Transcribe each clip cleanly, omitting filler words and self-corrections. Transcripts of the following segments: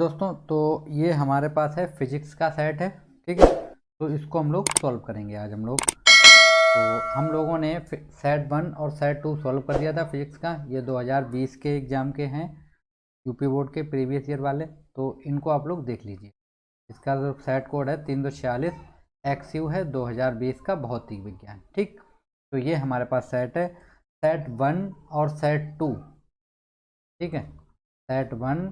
दोस्तों, तो ये हमारे पास है फिजिक्स का सेट है, ठीक है। तो इसको हम लोग सॉल्व करेंगे आज हम लोग। तो हम लोगों ने सेट 1 और सेट 2 सॉल्व कर दिया था फिजिक्स का। ये 2020 के एग्ज़ाम के हैं, यूपी बोर्ड के प्रीवियस ईयर वाले। तो इनको आप लोग देख लीजिए। इसका जो सेट कोड है 346 XU है 2020 का भौतिक विज्ञान, ठीक। तो ये हमारे पास सेट है, सेट 1 और सेट 2, ठीक है। सेट 1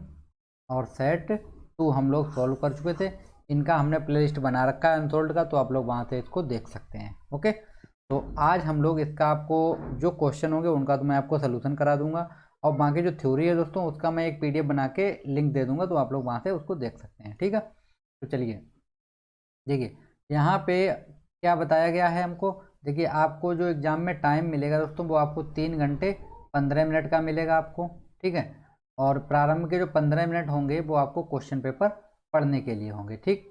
और सेट 2 हम लोग सॉल्व कर चुके थे। इनका हमने प्लेलिस्ट बना रखा है अनसोल्ड का, तो आप लोग वहाँ से इसको देख सकते हैं, ओके। तो आज हम लोग इसका आपको जो क्वेश्चन होंगे उनका तो मैं आपको सोल्यूशन करा दूंगा, और बाकी जो थ्योरी है दोस्तों उसका मैं एक PDF बना के लिंक दे दूंगा, तो आप लोग वहाँ से उसको देख सकते हैं, ठीक है। तो चलिए देखिए, यहाँ पे क्या बताया गया है हमको। देखिए, आपको जो एग्ज़ाम में टाइम मिलेगा दोस्तों वो आपको 3 घंटे 15 मिनट का मिलेगा आपको, ठीक है। और प्रारंभ के जो 15 मिनट होंगे वो आपको क्वेश्चन पेपर पढ़ने के लिए होंगे, ठीक।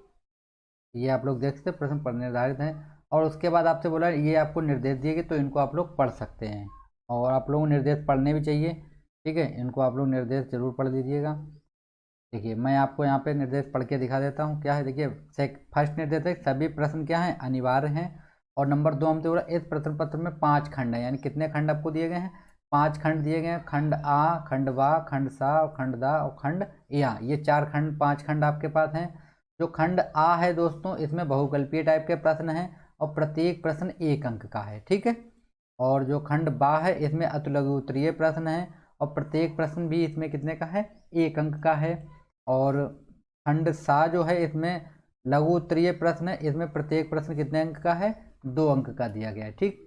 ये आप लोग देख सकते हैं, प्रश्न पर निर्धारित हैं। और उसके बाद आपसे बोला ये आपको निर्देश दिए गए, तो इनको आप लोग पढ़ सकते हैं, और आप लोगों को निर्देश पढ़ने भी चाहिए, ठीक है। इनको आप लोग निर्देश जरूर पढ़ लीजिएगा। देखिए, मैं आपको यहाँ पे निर्देश पढ़ के दिखा देता हूँ क्या है। देखिए, फर्स्ट निर्देश है, सभी प्रश्न क्या हैं, अनिवार्य हैं। और नंबर 2 हमसे बोला इस प्रश्न पत्र में 5 खंड हैं, यानी कितने खंड आपको दिए गए हैं, 5 खंड दिए गए हैं। खंड आ, खंड बा, खंड सा, खंड दा और खंड या, ये 4 खंड 5 खंड आपके पास हैं। जो खंड आ है दोस्तों, इसमें बहुकल्पीय टाइप के प्रश्न हैं, और प्रत्येक प्रश्न 1 अंक का है, ठीक है। और जो खंड बा है इसमें अतिलघु उत्तरीय प्रश्न है, और प्रत्येक प्रश्न भी इसमें कितने का है, 1 अंक का है। और खंड सा जो है इसमें लघु उत्तरीय प्रश्न है, इसमें प्रत्येक प्रश्न कितने अंक का है, 2 अंक का दिया गया है, ठीक।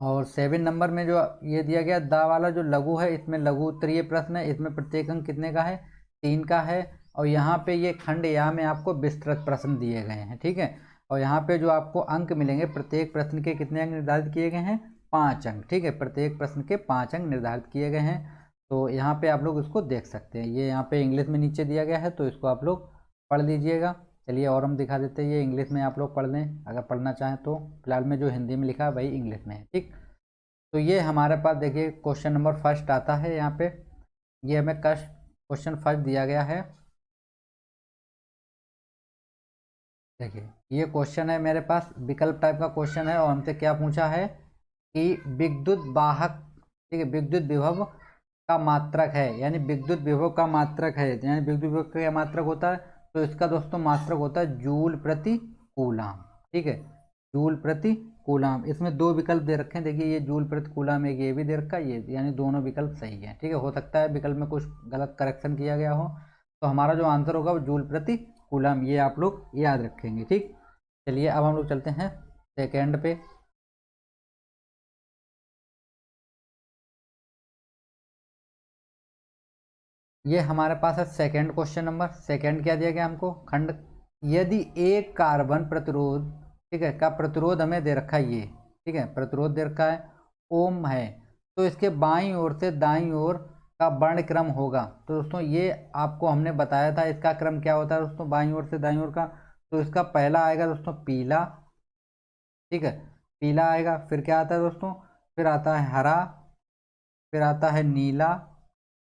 और 7 नंबर में जो ये दिया गया दा वाला जो लघु है, इसमें लघु उत्तरीय प्रश्न है, इसमें प्रत्येक अंक कितने का है, 3 का है। और यहाँ पे ये खंड या में आपको विस्तृत प्रश्न दिए गए हैं, ठीक है। और यहाँ पे जो आपको अंक मिलेंगे, प्रत्येक प्रश्न के कितने अंक निर्धारित किए गए हैं, 5 अंक, ठीक है। प्रत्येक प्रश्न के 5 अंक निर्धारित किए गए हैं। तो यहाँ पे आप लोग इसको देख सकते हैं। ये यहाँ पे इंग्लिश में नीचे दिया गया है, तो इसको आप लोग पढ़ लीजिएगा। चलिए और हम दिखा देते हैं, ये इंग्लिश में आप लोग पढ़ लें अगर पढ़ना चाहें तो। फिलहाल में जो हिंदी में लिखा है वही इंग्लिश में है, ठीक। तो ये हमारे पास देखिए क्वेश्चन नंबर फर्स्ट आता है यहाँ पे। ये हमें क्वेश्चन फर्स्ट दिया गया है। देखिए, ये क्वेश्चन है मेरे पास, विकल्प टाइप का क्वेश्चन है, और हमसे क्या पूछा है कि विद्युत वाहक, ठीक है, विद्युत विभव का मात्रक है, यानी विद्युत विभव का मात्रक है, यानी विद्युत विभव का मात्रक होता है, तो इसका दोस्तों मात्रक होता है जूल प्रति कूलाम, ठीक है, जूल प्रति कूलाम। इसमें 2 विकल्प दे रखे हैं, देखिए ये जूल प्रति कूलाम, एक ये भी दे रखा है, ये, यानी दोनों विकल्प सही है, ठीक है। हो सकता है विकल्प में कुछ गलत करेक्शन किया गया हो, तो हमारा जो आंसर होगा वो जूल प्रति कूलाम, ये आप लोग याद रखेंगे, ठीक। चलिए अब हम लोग चलते हैं सेकेंड पे। ये हमारे पास है सेकेंड क्वेश्चन नंबर। सेकेंड क्या दिया गया हमको, खंड यदि एक कार्बन प्रतिरोध, ठीक है, का प्रतिरोध हमें दे रखा है ये, ठीक है, प्रतिरोध दे रखा है ओम है, तो इसके बाईं ओर से दाईं ओर का वर्ण क्रम होगा। तो दोस्तों ये आपको हमने बताया था, इसका क्रम क्या होता है दोस्तों, बाईं ओर से दाईं ओर का। तो इसका पहला आएगा दोस्तों पीला, ठीक है, पीला आएगा। फिर क्या आता है दोस्तों, फिर आता है हरा, फिर आता है नीला,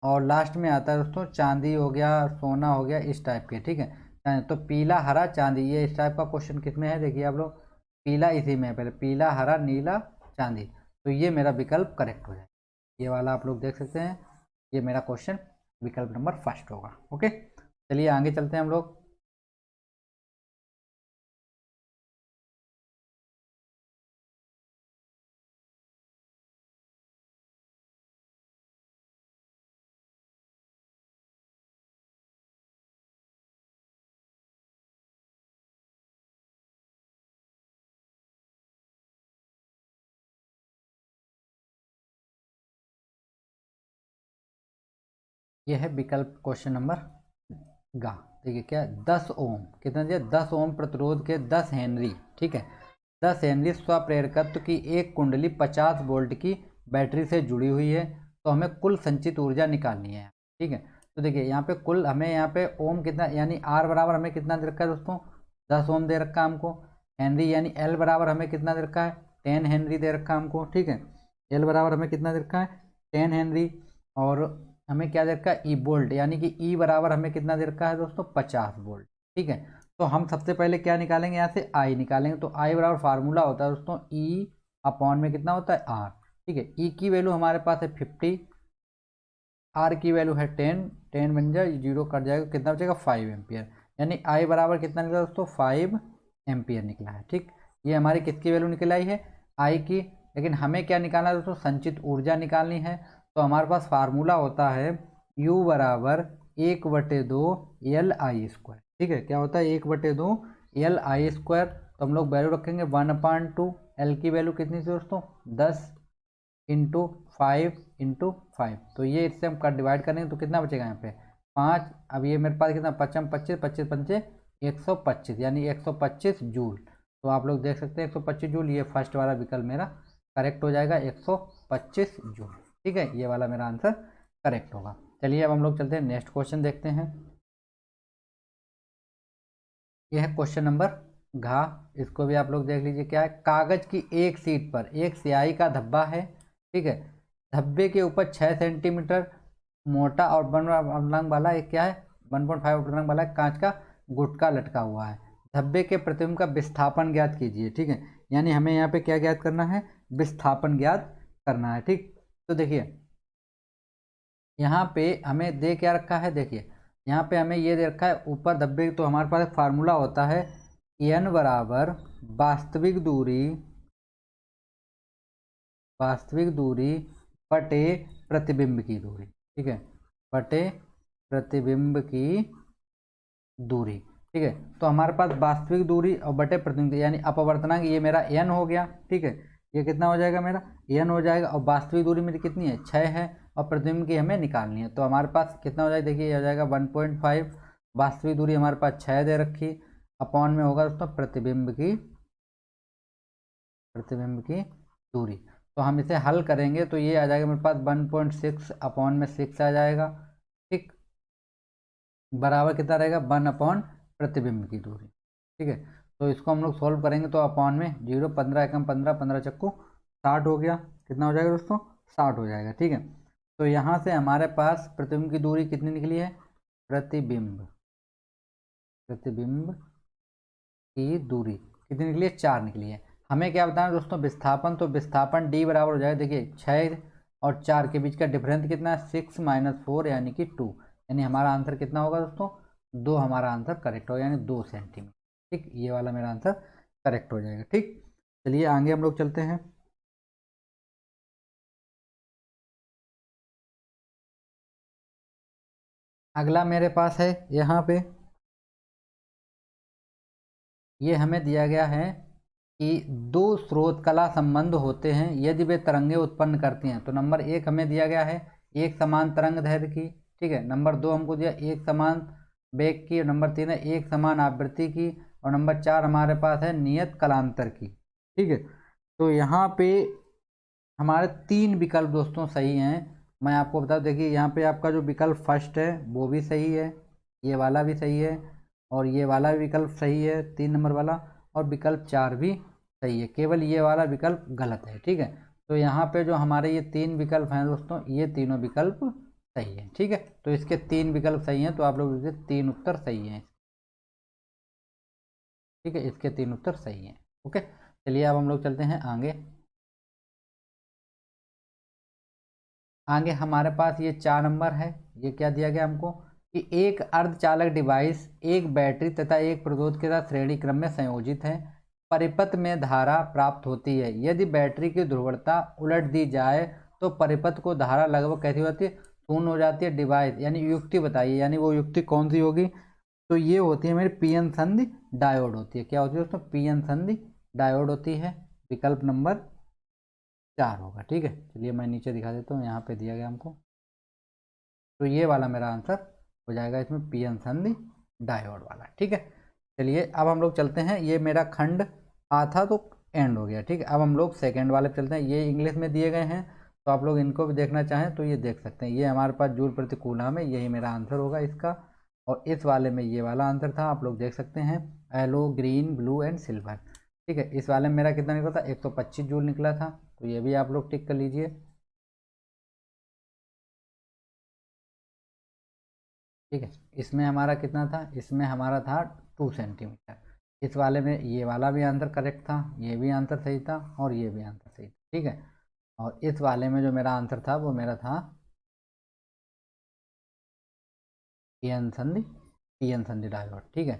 और लास्ट में आता है दोस्तों चांदी हो गया, सोना हो गया, इस टाइप के, ठीक है। तो पीला हरा चांदी, ये इस टाइप का क्वेश्चन किसमें है, देखिए आप लोग, पीला इसी में है पहले, पीला हरा नीला चांदी। तो ये मेरा विकल्प करेक्ट हो जाए, ये वाला आप लोग देख सकते हैं, ये मेरा क्वेश्चन विकल्प नंबर फर्स्ट होगा, ओके। चलिए आगे चलते हैं हम लोग। ये है विकल्प क्वेश्चन नंबर गा। देखिए क्या, 10 ओम, कितना दिया, 10 ओम प्रतिरोध के 10 हेनरी, ठीक है, 10 हेनरी स्वप्रेरकत्व की एक कुंडली 50 वोल्ट की बैटरी से जुड़ी हुई है। तो हमें कुल संचित ऊर्जा निकालनी है, ठीक है। तो देखिए यहाँ पे कुल हमें यहाँ पे ओम कितना, यानी आर बराबर हमें कितना दे रखा है दोस्तों, 10 ओम दे रखा है हमको। हेनरी यानी एल बराबर हमें कितना दे रखा है, 10 हेनरी दे रखा है हमको, ठीक है। एल बराबर हमें कितना दे रखा है, 10 हेनरी। और हमें क्या दे रखा है, ई वोल्ट, यानी कि ई बराबर हमें कितना दे रखा है दोस्तों, 50 वोल्ट। ठीक है, तो हम सबसे पहले क्या निकालेंगे, यहाँ से आई निकालेंगे। तो आई बराबर फार्मूला होता है दोस्तों ई अपॉन में कितना होता है, आर। ठीक है, ई की वैल्यू हमारे पास है 50, आर की वैल्यू है 10, 10 बन जाए, जीरो कट जाएगा, कितना बचेगा 5 एम्पियर। यानी आई बराबर कितना निकला दोस्तों, 5 एम्पियर निकला है। ठीक, ये हमारी किसकी वैल्यू निकल आई है, आई की। लेकिन हमें क्या निकालना है दोस्तों, संचित ऊर्जा निकालनी है। तो हमारे पास फार्मूला होता है U बराबर 1/2 LI²। ठीक है, क्या होता है, 1/2 LI²। तो हम लोग वैल्यू रखेंगे 1/2, एल की वैल्यू कितनी थी दोस्तों, 10 इंटू 5 तो ये इससे हम कर डिवाइड करेंगे तो कितना बचेगा यहाँ पे 5। अब ये मेरे पास कितना, 55 25 25 पंचे 125, यानी 125 जूल। तो आप लोग देख सकते हैं 125 जूल, ये फर्स्ट वाला विकल्प मेरा करेक्ट हो जाएगा, 125 जूल। ठीक है, ये वाला मेरा आंसर करेक्ट होगा। चलिए अब हम लोग चलते हैं नेक्स्ट क्वेश्चन देखते हैं। यह है क्वेश्चन नंबर घ, इसको भी आप लोग देख लीजिए। क्या है, कागज की एक सीट पर एक स्याही का धब्बा है। ठीक है, धब्बे के ऊपर 6 सेंटीमीटर मोटा और 1 वाला एक क्या है, 1.5 वाला कांच का गुटका लटका हुआ है। धब्बे के प्रतिबिंब का विस्थापन ज्ञात कीजिए। ठीक है, यानी हमें यहाँ पे क्या ज्ञात करना है, विस्थापन ज्ञात करना है। ठीक, तो देखिए यहाँ पे हमें दे क्या रखा है, देखिए यहाँ पे हमें ये दे रखा है ऊपर धब्बे, तो हमारे पास एक फार्मूला होता है एन बराबर वास्तविक दूरी बटे प्रतिबिंब की दूरी। ठीक है, बटे प्रतिबिंब की दूरी। ठीक है, तो हमारे पास वास्तविक दूरी और बटे प्रतिबिंब यानी अपवर्तनांक, ये मेरा एन हो गया। ठीक है, ये कितना हो जाएगा, मेरा एन हो जाएगा। और वास्तविक दूरी मेरी कितनी है, 6 है, और प्रतिबिंब की हमें निकालनी है। तो हमारे पास कितना हो जाएगा, देखिए ये हो जाएगा 1.5, वास्तविक दूरी हमारे पास 6 दे रखी, अपॉन में होगा दोस्तों प्रतिबिंब की दूरी। तो हम इसे हल करेंगे तो ये आ जाएगा मेरे पास 1.6 अपॉन में 6 आ जाएगा। ठीक, बराबर कितना रहेगा, 1 अपॉन प्रतिबिंब की दूरी। ठीक है, तो इसको हम लोग सॉल्व करेंगे तो अपॉन में 0, 15 एकम 15, 15 चक्कू 60 हो गया। कितना हो जाएगा दोस्तों, 60 हो जाएगा। ठीक है, तो यहाँ से हमारे पास प्रतिबिंब की दूरी कितनी निकली है, प्रतिबिंब की दूरी कितनी निकली है, 4 निकली है। हमें क्या बताना दोस्तों, विस्थापन। तो विस्थापन डी बराबर हो जाएगा, देखिए 6 और 4 के बीच का डिफरेंस कितना है, 6 - 4 यानी कि 2। यानी हमारा आंसर कितना होगा दोस्तों, 2 हमारा आंसर करेक्ट होगा, यानी 2 सेंटीमीटर। ठीक, ये वाला मेरा आंसर करेक्ट हो जाएगा। ठीक, चलिए आगे हम लोग चलते हैं। अगला मेरे पास है यहाँ पे, ये हमें दिया गया है कि दो स्रोत कला संबंध होते हैं यदि वे तरंगे उत्पन्न करती हैं। तो नंबर 1 हमें दिया गया है एक समान तरंग दैर्ध्य की। ठीक है, नंबर 2 हमको दिया एक समान वेग की, और नंबर 3 है एक समान आवृत्ति की, और नंबर 4 हमारे पास है नियत कलांतर की। ठीक है, तो यहाँ पे हमारे 3 विकल्प दोस्तों सही हैं। मैं आपको बता, देखिए यहाँ पे आपका जो विकल्प फर्स्ट है वो भी सही है, ये वाला भी सही है, और ये वाला विकल्प सही है 3 नंबर वाला, और विकल्प 4 भी सही है, केवल ये वाला विकल्प गलत है। ठीक है, तो यहाँ पे जो हमारे ये 3 विकल्प हैं दोस्तों, ये तीनों विकल्प सही है। ठीक है, तो इसके 3 विकल्प सही हैं, तो आप लोग इसके 3 उत्तर सही हैं। ठीक है, इसके 3 उत्तर सही हैं। ओके, चलिए अब हम लोग चलते हैं आगे। आगे हमारे पास ये 4 नंबर है। ये क्या दिया गया हमको कि एक अर्धचालक डिवाइस एक बैटरी तथा एक प्रतिरोध के साथ श्रेणी क्रम में संयोजित है। परिपथ में धारा प्राप्त होती है। यदि बैटरी की ध्रुवता उलट दी जाए तो परिपथ को धारा लगभग कैसी होती है, शून्य हो जाती है। डिवाइस यानी युक्ति बताइए, यानी वो युक्ति कौन सी होगी, तो ये होती है मेरी पीएन संधि डायोड होती है। क्या होती है दोस्तों, पीएन संधि डायोड होती है। विकल्प नंबर 4 होगा। ठीक है, चलिए मैं नीचे दिखा देता हूँ, यहाँ पे दिया गया हमको, तो ये वाला मेरा आंसर हो जाएगा इसमें पीएन संधि डायोड वाला। ठीक है, चलिए अब हम लोग चलते हैं। ये मेरा खंड आ था तो एंड हो गया। ठीक है, अब हम लोग सेकेंड वाले पे चलते हैं। ये इंग्लिश में दिए गए हैं, तो आप लोग इनको भी देखना चाहें तो ये देख सकते हैं। ये हमारे पास जूल प्रति कूलम है, यही मेरा आंसर होगा इसका। और इस वाले में ये वाला आंसर था, आप लोग देख सकते हैं, yellow green blue and silver. ठीक है, इस वाले में मेरा कितना निकला था, 125 जूल निकला था। तो ये भी आप लोग टिक कर लीजिए। ठीक है। इसमें हमारा कितना था, इसमें हमारा था 2 सेंटीमीटर। इस वाले में ये वाला भी आंसर करेक्ट था, ये भी आंसर सही था और ये भी आंसर सही था। ठीक है। और इस वाले में जो मेरा आंसर था वो मेरा था पी एन संधि डायोड। ठीक है।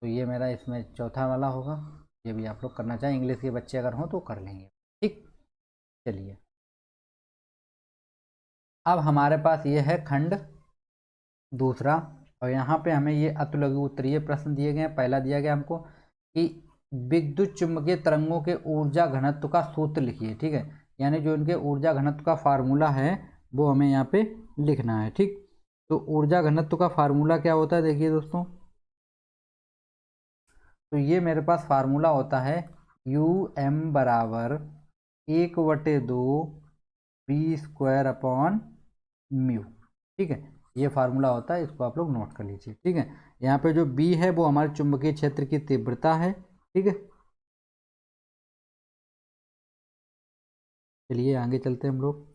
तो ये मेरा इसमें चौथा वाला होगा। ये भी आप लोग करना चाहें, इंग्लिश के बच्चे अगर हों तो कर लेंगे। ठीक। चलिए, अब हमारे पास ये है खंड दूसरा, और यहाँ पे हमें ये अतुलघु उत्तरीय प्रश्न दिए गए हैं। पहला दिया गया हमको कि विद्युत चुम्बकीय तरंगों के ऊर्जा घनत्व का सूत्र लिखिए। ठीक है। यानी जो इनके ऊर्जा घनत्व का फार्मूला है वो हमें यहाँ पे लिखना है। ठीक। तो ऊर्जा घनत्व का फार्मूला क्या होता है, देखिए दोस्तों, तो ये मेरे पास फार्मूला होता है यू एम बराबर 1/2 बी स्क्वायर अपॉन म्यू। ठीक है। ये फार्मूला होता है, इसको आप लोग नोट कर लीजिए। ठीक है। यहाँ पे जो बी है वो हमारे चुंबकीय क्षेत्र की तीव्रता है। ठीक है। चलिए आगे चलते हैं हम लोग।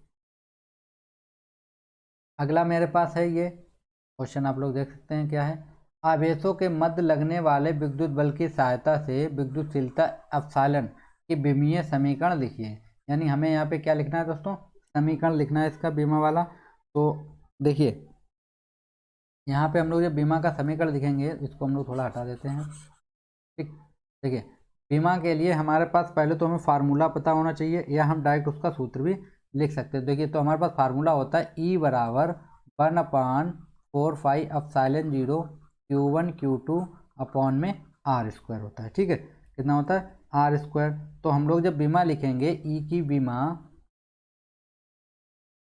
अगला मेरे पास है ये क्वेश्चन, आप लोग देख सकते हैं क्या है। आवेशों के मध्य लगने वाले विद्युत बल की सहायता से विद्युतशीलता अपसालन की विमीय समीकरण लिखिए। यानी हमें यहाँ पे क्या लिखना है दोस्तों, समीकरण लिखना है इसका बीमा वाला। तो देखिए, यहाँ पे हम लोग जब बीमा का समीकरण लिखेंगे, इसको हम लोग थोड़ा हटा देते हैं। ठीक। देखिए, बीमा के लिए हमारे पास पहले तो हमें फार्मूला पता होना चाहिए, या हम डायरेक्ट उसका सूत्र भी लिख सकते हैं। देखिए, तो हमारे पास फार्मूला होता है ई बराबर 1/4 एप्सिलॉन 0 Q1 Q2 अपॉन में आर स्क्वायर होता है। ठीक है। कितना होता है, आर स्क्वायर। तो हम लोग जब बीमा लिखेंगे ई की बीमा,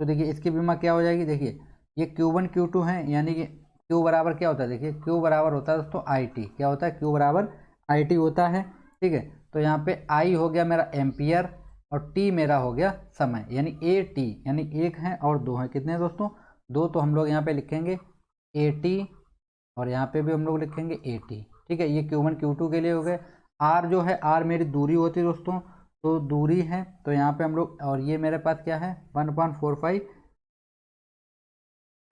तो देखिए इसकी बीमा क्या हो जाएगी, देखिए ये Q1 Q2 है, यानी कि Q बराबर क्या होता है, देखिए Q बराबर होता है दोस्तों आई टी। क्या होता है, Q बराबर आई टी होता है। ठीक है। तो यहाँ पे I हो गया मेरा एम्पियर और T मेरा हो गया समय, यानी ए टी, यानी एक है और दो है। कितने हैं दोस्तों, दो। तो हम लोग यहाँ पे लिखेंगे ए टी और यहाँ पे भी हम लोग लिखेंगे ए टी। ठीक है। ये Q1 Q2 के लिए हो गए। R जो है, R मेरी दूरी होती है दोस्तों, तो दूरी है, तो यहाँ पे हम लोग, और ये मेरे पास क्या है 1/45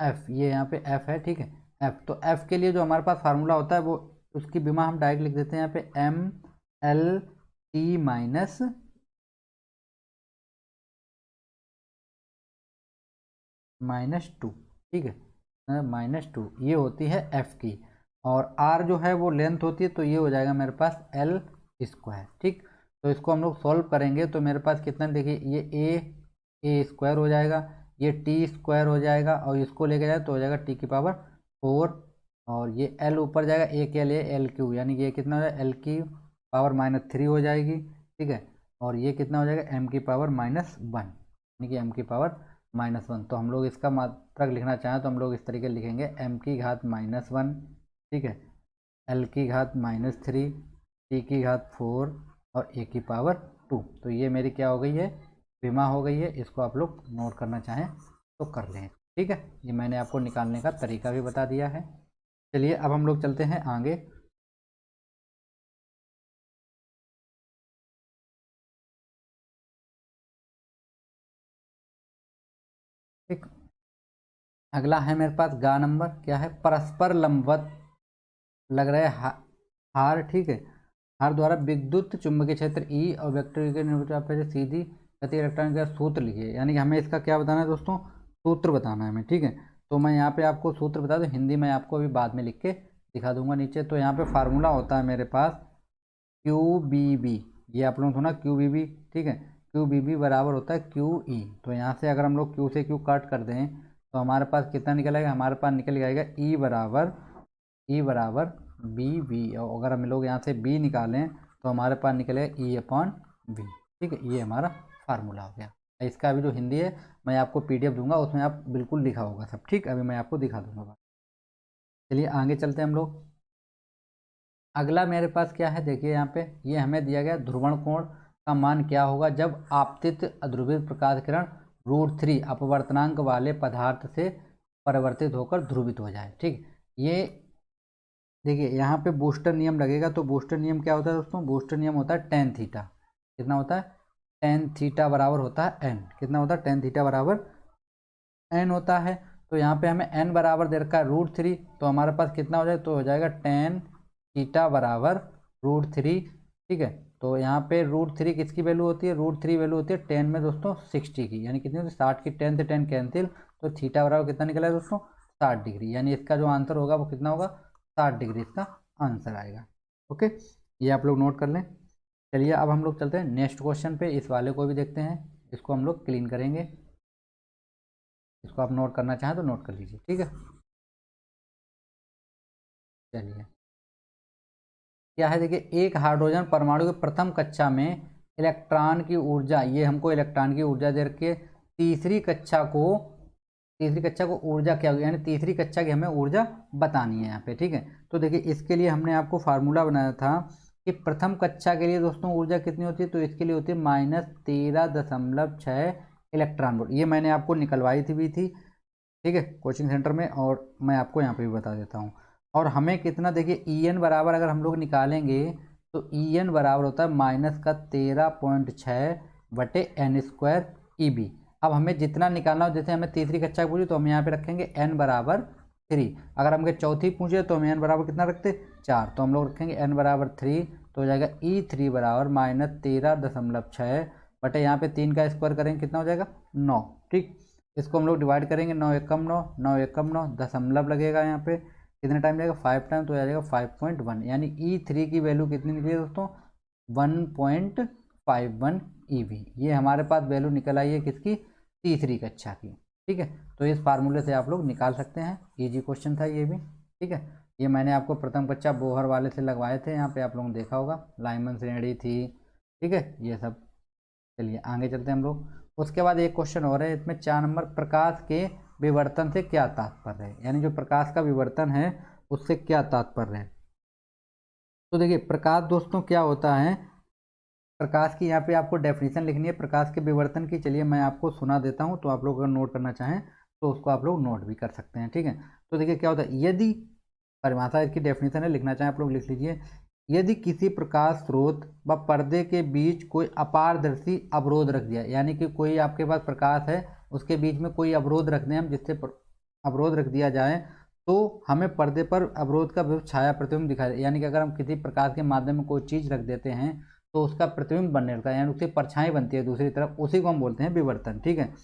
एफ, ये यहाँ पे एफ है। ठीक है। एफ, तो एफ के लिए जो हमारे पास फार्मूला होता है वो, उसकी बीमा हम डायरेक्ट लिख देते हैं यहाँ पे MLT -2। ठीक है, -2 ये होती है एफ की, और आर जो है वो लेंथ होती है, तो ये हो जाएगा मेरे पास एल स्क्वायर। ठीक। तो इसको हम लोग सॉल्व करेंगे तो मेरे पास कितना, देखिए ये ए स्क्वायर हो जाएगा, ये टी स्क्वायर हो जाएगा, और इसको लेके जाए तो हो जाएगा टी की पावर 4, और ये एल ऊपर जाएगा, ए के लिए एल क्यू, यानी कि ये कितना हो जाएगा एल की पावर -3 हो जाएगी। ठीक है। और ये कितना हो जाएगा एम की पावर -1, यानी कि एम की पावर -1। तो हम लोग इसका मात्रक लिखना चाहें तो हम लोग इस तरीके लिखेंगे एम की घात -1, ठीक है, एल की घात -3, टी की घात 4 और ए की पावर 2। तो ये मेरी क्या हो गई है, विमा हो गई है। इसको आप लोग नोट करना चाहें तो कर लें। ठीक है। ये मैंने आपको निकालने का तरीका भी बता दिया है। चलिए अब हम लोग चलते हैं आगे। ठीक। अगला है मेरे पास गा नंबर, क्या है, परस्पर लंबवत लग रहे हार। ठीक है। हार द्वारा विद्युत चुंबकीय क्षेत्र ई और वेक्टर के निर्भरता पर सीधी गति इलेक्ट्रॉन का सूत्र लिखिए। यानी कि हमें इसका क्या बताना है दोस्तों, सूत्र बताना है हमें। ठीक है। तो मैं यहाँ पे आपको सूत्र बता दूँ, हिंदी में आपको अभी बाद में लिख के दिखा दूंगा नीचे। तो यहाँ पे फार्मूला होता है मेरे पास क्यू बी बी, ये आप लोगों ने सुना क्यू बी बी। ठीक है। क्यू बी बी बराबर होता है क्यू ई। तो यहाँ से अगर हम लोग क्यू से क्यू काट कर दें तो हमारे पास कितना निकल आएगा, हमारे पास निकल जाएगा ई बराबर बी वी। और अगर हम लोग यहाँ से बी निकालें तो हमारे पास निकलेगा ई अपॉन वी। ठीक है। ये हमारा फार्मूला हो गया। इसका अभी जो हिंदी है मैं आपको पीडीएफ दूंगा, उसमें आप बिल्कुल लिखा होगा सब। ठीक, अभी मैं आपको दिखा दूंगा। चलिए आगे चलते हैं हम लोग। अगला मेरे पास क्या है, देखिए यहाँ पे ये हमें दिया गया ध्रुवण कोण का मान क्या होगा जब आपतित अध्रुवित प्रकाश किरण √3 अपवर्तनांक वाले पदार्थ से परिवर्तित होकर ध्रुवित हो जाए। ठीक। ये देखिए यहाँ पे बूस्टर नियम लगेगा। तो बूस्टर नियम क्या होता है दोस्तों, बूस्टर नियम होता है tan थीटा। कितना होता है, tan थीटा बराबर होता है n। कितना होता है, tan थीटा बराबर n होता है। तो यहाँ पे हमें n बराबर दे रखा है √3, तो हमारे पास कितना हो जाएगा, तो हो जाएगा tan थीटा बराबर √3। ठीक है, तो यहाँ पे √3 किसकी वैल्यू होती है, √3 वैल्यू होती है tan में दोस्तों 60 की, यानी कितनी होती है 60 की, tan से tan कैंसिल, तो थीटा बराबर कितना निकला है दोस्तों 60 डिग्री, यानी इसका जो आंसर होगा वो कितना होगा 60 डिग्री इसका आंसर आएगा। ओके, ये आप लोग नोट कर लें। चलिए अब हम लोग चलते हैं नेक्स्ट क्वेश्चन पे, इस वाले को भी देखते हैं, इसको हम लोग क्लीन करेंगे। इसको आप नोट करना चाहें तो नोट कर लीजिए, ठीक है। चलिए क्या है, देखिए, एक हाइड्रोजन परमाणु के प्रथम कक्षा में इलेक्ट्रॉन की ऊर्जा, ये हमको इलेक्ट्रॉन की ऊर्जा दे रखी है, तीसरी कक्षा को ऊर्जा क्या होगी, यानी तीसरी कक्षा की हमें ऊर्जा बतानी है यहाँ पे। ठीक है, तो देखिए इसके लिए हमने आपको फार्मूला बनाया था कि प्रथम कक्षा के लिए दोस्तों ऊर्जा कितनी होती है, तो इसके लिए होती है -13.6 इलेक्ट्रॉन वोल्ट। ये मैंने आपको निकलवाई थी भी थी, ठीक है, कोचिंग सेंटर में, और मैं आपको यहाँ पे भी बता देता हूँ। और हमें कितना, देखिए En बराबर अगर हम लोग निकालेंगे तो En बराबर होता है -13.6/n² EB। अब हमें जितना निकालना हो, जैसे हमें तीसरी कक्षा पूछी तो हम यहाँ पे रखेंगे n बराबर 3, अगर हमें चौथी पूछे तो हम n बराबर कितना रखते 4, तो हम लोग रखेंगे n बराबर 3, तो हो जाएगा E3 बराबर -13.6 बटे यहाँ पे 3 का स्क्वायर करेंगे कितना हो जाएगा 9। ठीक, इसको हम लोग डिवाइड करेंगे, 9 एकम 9, 9 एकम 9, दशमलव लगेगा यहाँ पे, कितने टाइम लगेगा 5 टाइम, तो आ जाएगा 5.1, यानी E3 की वैल्यू कितनी निकली है दोस्तों 1.51 EV। ये हमारे पास वैल्यू निकल आई है किसकी, तीसरी कक्षा की। ठीक है, तो इस फार्मूले से आप लोग निकाल सकते हैं, इजी क्वेश्चन था ये भी। ठीक है, ये मैंने आपको प्रथम कक्षा बोहर वाले से लगवाए थे, यहाँ पे आप लोगों ने देखा होगा, लाइमन श्रेणी थी। ठीक है, ये सब। चलिए आगे चलते हैं हम लोग। उसके बाद एक क्वेश्चन और है, इसमें 4 नंबर, प्रकाश के विवर्तन से क्या तात्पर्य है, यानी जो प्रकाश का विवर्तन है उससे क्या तात्पर्य है। तो देखिए प्रकाश दोस्तों क्या होता है, प्रकाश की यहाँ पे आपको डेफिनेशन लिखनी है प्रकाश के विवर्तन की। चलिए मैं आपको सुना देता हूँ, तो आप लोग अगर नोट करना चाहें तो उसको आप लोग नोट भी कर सकते हैं। ठीक है, तो देखिए क्या होता है, यदि परिभाषा इसकी डेफिनेशन है, लिखना चाहें आप लोग लिख लीजिए। यदि किसी प्रकाश स्रोत व पर्दे के बीच कोई अपारदर्शी अवरोध रख दिया, यानी कि कोई आपके पास प्रकाश है उसके बीच में कोई अवरोध रख दें हम, जिससे अवरोध रख दिया जाए, तो हमें पर्दे पर अवरोध का छाया प्रतिबिंब दिखाई, यानी कि अगर हम किसी प्रकाश के माध्यम में कोई चीज़ रख देते हैं तो उसका प्रतिबिंब बनने लगता है, यानी उसकी परछाई बनती है दूसरी तरफ, उसी को हम बोलते हैं विवर्तन। ठीक है,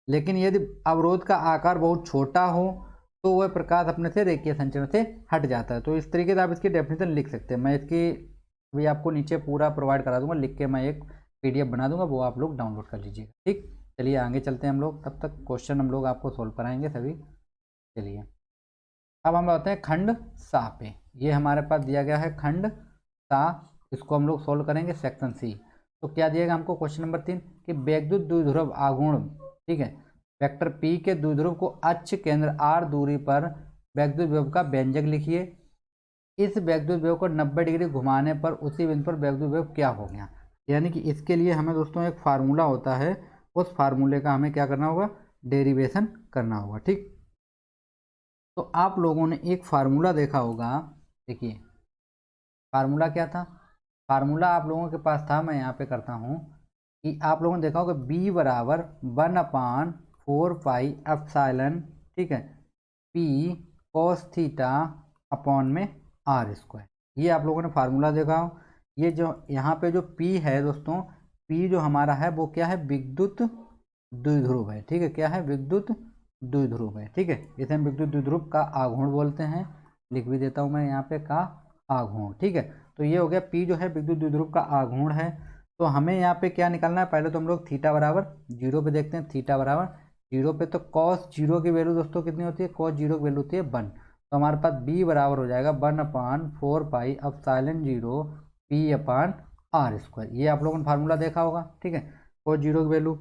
लेकिन यदि अवरोध का आकार बहुत छोटा हो तो वह प्रकाश अपने से रेखीय संचरण से हट जाता है। तो इस तरीके से आप इसकी डेफिनेशन लिख सकते हैं। मैं इसकी भी आपको नीचे पूरा प्रोवाइड करा दूंगा, लिख के मैं एक PDF बना दूंगा, वो आप लोग डाउनलोड कर लीजिएगा। ठीक, चलिए आगे चलते हैं हम लोग, तब तक क्वेश्चन हम लोग आपको सोल्व कराएंगे सभी। चलिए अब हम आते हैं खंड सा पे। ये हमारे पास दिया गया है खंड सा, इसको हम लोग सोल्व करेंगे सेक्शन सी। तो क्या दिएगा हमको, क्वेश्चन नंबर 3 कि वैद्युत द्विध्रुव आघूर्ण, ठीक है, वेक्टर P के द्विध्रुव को अक्ष केंद्र R दूरी पर वैद्युत विभव का व्यंजक लिखिए। इस वैद्युत विभव को 90 डिग्री घुमाने पर उसी बिंदु पर वैद्युत विभव क्या हो गया, यानी कि इसके लिए हमें दोस्तों एक फार्मूला होता है, उस फार्मूले का हमें क्या करना होगा, डेरिवेशन करना होगा। ठीक, तो आप लोगों ने एक फार्मूला देखा होगा, देखिए फार्मूला क्या था, फार्मूला आप लोगों के पास था, मैं यहाँ पे करता हूँ कि आप लोगों ने देखा होगा B बराबर 1/4πε, ठीक है, P cos थीटा अपॉन में R²। ये आप लोगों ने फार्मूला देखा हो। ये जो यहाँ पे जो P है दोस्तों, P जो हमारा है वो क्या है, विद्युत द्विध्रुव है। ठीक है, क्या है, विद्युत द्विध्रुव है। ठीक है, इसे हम विद्युत द्विध्रुव का आघूर्ण बोलते हैं, लिख भी देता हूँ मैं यहाँ पे, का आघूर्ण। ठीक है, तो ये हो गया P जो है विद्युत द्विध्रुव का आघूर्ण है। तो हमें यहाँ पे क्या निकालना है, पहले तो हम लोग थीटा बराबर 0 पे देखते हैं, थीटा बराबर 0 पे, तो cos 0 की वैल्यू दोस्तों कितनी होती है, cos 0 की वैल्यू होती है 1, तो हमारे पास B बराबर हो जाएगा 1/4πε0 P/R²। ये आप लोगों ने फार्मूला देखा होगा। ठीक है, cos 0 की वैल्यू,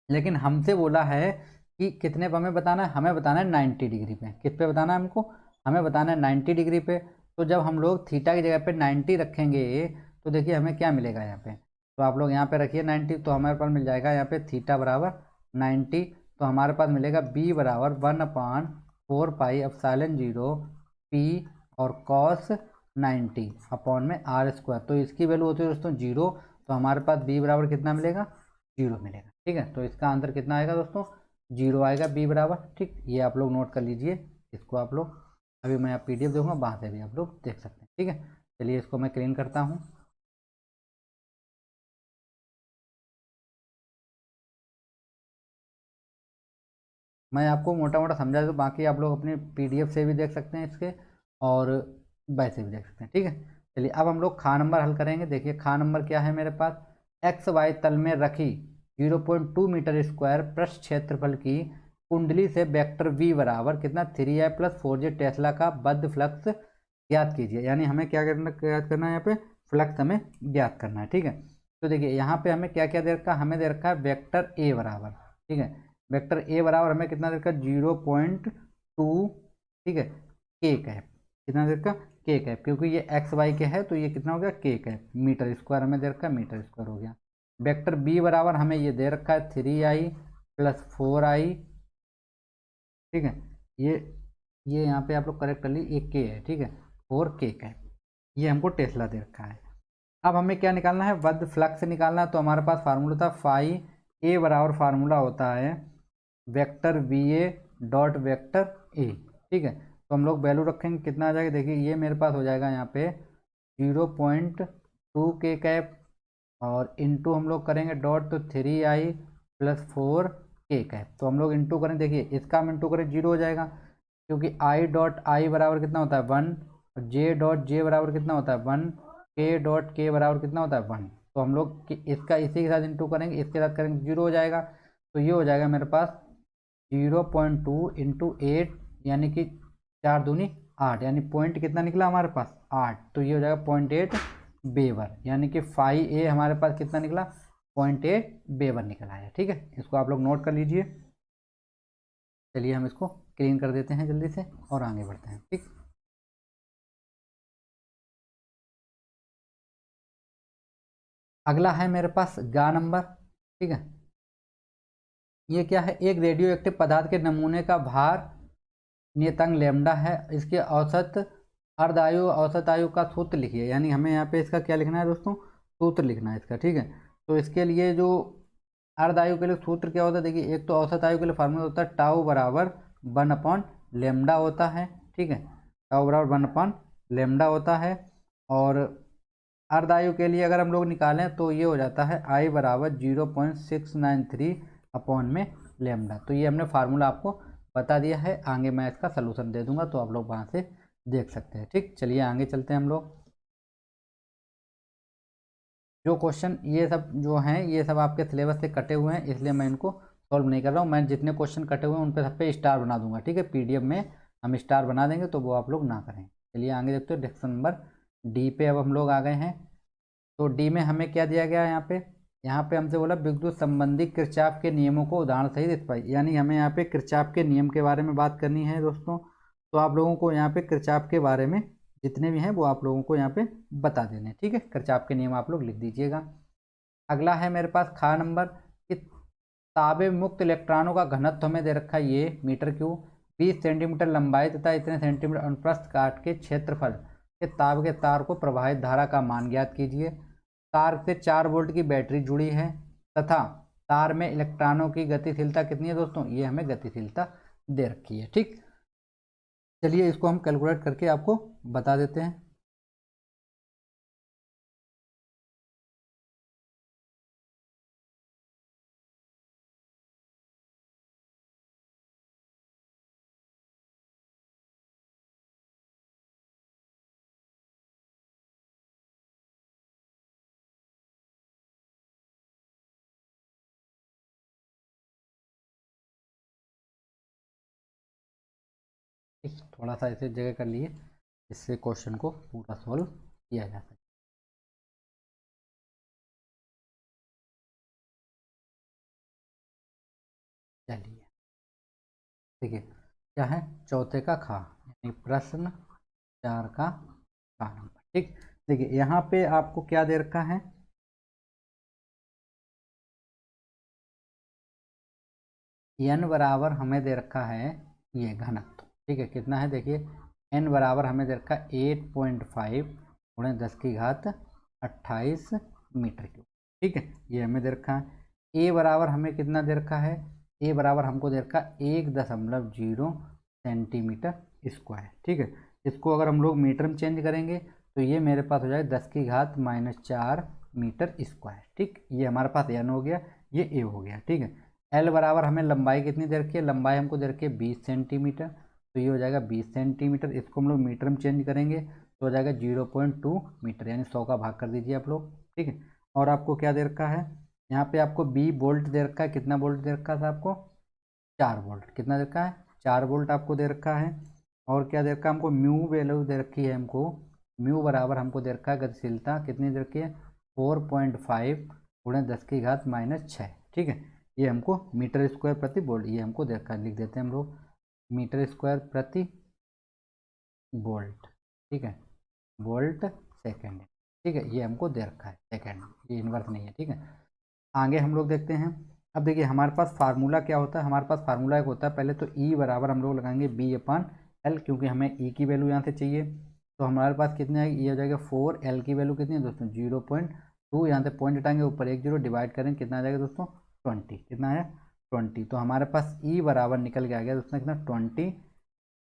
लेकिन हमसे बोला है कि कितने पे हमें बताना है, हमें बताना है 90 डिग्री पे। किस पे बताना है हमको, हमें बताना है 90 डिग्री पे। तो जब हम लोग थीटा की जगह पे 90 रखेंगे तो देखिए हमें क्या मिलेगा यहाँ पे, तो आप लोग यहाँ पे रखिए 90, तो हमारे पास मिल जाएगा यहाँ पे थीटा बराबर 90, तो हमारे पास मिलेगा B बराबर 1/4πε0 P और cos 90 अपॉन में R²। तो इसकी वैल्यू होती है दोस्तों 0, तो हमारे पास B बराबर कितना मिलेगा, 0 मिलेगा। ठीक है, तो इसका आंसर कितना आएगा दोस्तों, 0 आएगा बी बराबर। ठीक, ये आप लोग नोट कर लीजिए। इसको आप लोग अभी मैं आप PDF दूंगा, वहाँ से भी आप लोग देख सकते हैं। ठीक है, चलिए इसको मैं क्लीन करता हूँ। मैं आपको मोटा मोटा समझा दूँ, बाकी आप लोग अपने PDF से भी देख सकते हैं इसके, और वैसे भी देख सकते हैं। ठीक है, चलिए अब हम लोग खा नंबर हल करेंगे। देखिए खा नंबर क्या है मेरे पास, XY तल में रखी 0.2 मीटर स्क्वायर पृष्ठ क्षेत्रफल की कुंडली से वेक्टर V बराबर कितना 3I + 4J टेस्ला का बद्ध फ्लक्स ज्ञात कीजिए। यानी हमें क्या करना, ज्ञात करना है यहाँ पे फ्लक्स हमें ज्ञात करना है। ठीक है, तो देखिए यहाँ पे हमें क्या क्या दे रखा है, हमें दे रखा है वेक्टर A बराबर। ठीक है, वेक्टर A बराबर हमें कितना दे रखा है 0.2, ठीक है, K कैप। कितना दे रखा K कैप, क्योंकि ये XY के है तो ये कितना हो गया K कैप, मीटर स्क्वायर हमें दे रखा है, मीटर स्क्वायर हो गया। वेक्टर B बराबर हमें ये दे रखा है 3I + 4I। ठीक है, ये यहाँ पे आप लोग करेक्ट कर ली, ये K है। ठीक है, 4K कैप, ये हमको टेस्ला दे रखा है। अब हमें क्या निकालना है, बद्ध फ्लक्स निकालना है। तो हमारे पास फार्मूला था फाई ए बराबर फार्मूला होता है vector VA dot vector A। ठीक है, तो हम लोग वैल्यू रखेंगे, कितना आ जाएगा, देखिए ये मेरे पास हो जाएगा यहाँ पे 0.2 K कैप, और इंटू हम लोग करेंगे डॉट, तो 3I + 4K कैप। तो हम लोग इंटू करें, देखिए इसका हम इंटू करें 0 हो जाएगा, क्योंकि I डॉट I बराबर कितना होता है 1, और J डॉट J बराबर कितना होता है 1, K डॉट K बराबर कितना होता है 1। तो हम लोग इसका इसी के साथ इंटू करेंगे, इसके साथ करेंगे 0 हो जाएगा। तो ये हो जाएगा मेरे पास 0.2 इंटू 8, यानी कि 4 दूनी 8, यानी पॉइंट कितना निकला हमारे पास 8। तो ये हो जाएगा 0.8 वेबर, यानी कि फाई ए हमारे पास कितना निकला 0.8 वेबर निकला है। ठीक है, इसको आप लोग नोट कर लीजिए। चलिए हम इसको क्लीन कर देते हैं जल्दी से और आगे बढ़ते हैं। ठीक, अगला है मेरे पास गा नंबर। ठीक है, ये क्या है, एक रेडियो एक्टिव पदार्थ के नमूने का भार नियतांक लैम्डा है, इसके औसत अर्धायु औसत आयु का सूत्र लिखिए। यानी हमें यहाँ पे इसका क्या लिखना है दोस्तों, सूत्र लिखना है इसका। ठीक है, तो इसके लिए जो अर्धायु के लिए सूत्र क्या होता है, देखिए एक तो औसत आयु के लिए फार्मूला होता है टाउ बराबर 1/λ होता है। ठीक है, टाउ बराबर 1/λ होता है। और अर्धायु के लिए अगर हम लोग निकालें तो ये हो जाता है I बराबर 0.693/में लैम्डा। तो ये हमने फार्मूला आपको बता दिया है, आगे मैं इसका सलूशन दे दूंगा, तो आप लोग वहाँ से देख सकते हैं। ठीक, चलिए आगे चलते हैं हम लोग। जो क्वेश्चन ये सब जो हैं, ये सब आपके सिलेबस से कटे हुए हैं, इसलिए मैं इनको सॉल्व नहीं कर रहा हूँ। मैं जितने क्वेश्चन कटे हुए हैं उन पर सब पे स्टार बना दूंगा। ठीक है, PDF में हम स्टार बना देंगे, तो वो आप लोग ना करें। चलिए आगे देखते हैं, क्वेश्चन नंबर D पे अब हम लोग आ गए हैं। तो डी में हमें क्या दिया गया है, यहाँ पे हमसे बोला विद्युत संबंधी किरचॉफ के नियमों को उदाहरण सहित इत्यादि। यानी हमें यहाँ पे किरचॉफ के नियम के बारे में बात करनी है दोस्तों। तो आप लोगों को यहाँ पे किरचॉफ के बारे में जितने भी हैं वो आप लोगों को यहाँ पे बता देने। ठीक है, किरचॉफ के नियम आप लोग लिख दीजिएगा। अगला है मेरे पास खा नंबर कि ताबे मुक्त इलेक्ट्रॉनों का घनत्व हमें दे रखा है ये मीटर क्यूब, 20 सेंटीमीटर लंबाई तथा इतने सेंटीमीटर अनुप्रस्थ काट के क्षेत्रफल के ताब के तार को प्रवाहित धारा का मान ज्ञात कीजिए। तार से 4 वोल्ट की बैटरी जुड़ी है तथा तार में इलेक्ट्रॉनों की गतिशीलता कितनी है दोस्तों, ये हमें गतिशीलता दे रखी है। ठीक, चलिए इसको हम कैलकुलेट करके आपको बता देते हैं। थोड़ा सा ऐसे जगह कर लिए, इससे क्वेश्चन को पूरा सॉल्व किया जा सके। चलिए देखिए क्या है, चौथे का खा, यानी प्रश्न 4 का खा नंबर। ठीक, देखिए यहाँ पे आपको क्या दे रखा है, n बराबर हमें दे रखा है ये घनत्व। ठीक है, कितना है देखिए, n बराबर हमें दे रखा है 8.5 × 10⁻28 मीटर क्यूब। ठीक है, ये हमें दे रखा है। a बराबर हमें कितना दे रखा है ए बराबर हमको दे रखा 1.0 सेंटीमीटर स्क्वायर। ठीक है, इसको अगर हम लोग मीटर में चेंज करेंगे तो ये मेरे पास हो जाएगा 10⁻⁻⁴ मीटर स्क्वायर। ठीक, ये हमारे पास एन हो गया, ये ए हो गया। ठीक है, एल बराबर हमें लंबाई कितनी दे रखी है, लंबाई हमको दे रखी है 20 सेंटीमीटर, तो ये हो जाएगा 20 सेंटीमीटर। इसको हम लोग मीटर में चेंज करेंगे तो हो जाएगा 0.2 मीटर, यानी 100 का भाग कर दीजिए आप लोग। ठीक है, और आपको क्या दे रखा है, यहाँ पे आपको बी वोल्ट दे रखा है। कितना वोल्ट दे रखा था आपको, 4 वोल्ट। कितना दे रखा है, 4 वोल्ट आपको दे रखा है। और क्या दे रखा है हमको, म्यू वैल्यू दे रखी है हमको, म्यू बराबर हमको दे रखा है गतिशीलता कितनी दे रखी है, 4.5 गुणे 10⁻⁻⁶। ठीक है, ये हमको मीटर स्क्वायर प्रति वोल्ट, ये हमको दे रखा है, लिख देते हैं हम लोग मीटर स्क्वायर प्रति वोल्ट। ठीक है, वोल्ट सेकेंड। ठीक है, ये हमको दे रखा है सेकेंड, ये इन्वर्स नहीं है। ठीक है, आगे हम लोग देखते हैं। अब देखिए हमारे पास फार्मूला क्या होता है, हमारे पास फार्मूला एक होता है, पहले तो ई बराबर हम लोग लगाएंगे B/L, क्योंकि हमें ई की वैल्यू यहाँ से चाहिए। तो हमारे पास कितने आएगी, ये हो जाएगा 4, एल की वैल्यू कितनी है दोस्तों 0.2, यहाँ से पॉइंट हटाएंगे ऊपर 1 0 डिवाइड करेंगे, कितना आ जाएगा दोस्तों 20। कितना है 20। तो हमारे पास ई बराबर निकल के आ गया दोस्तों कितना 20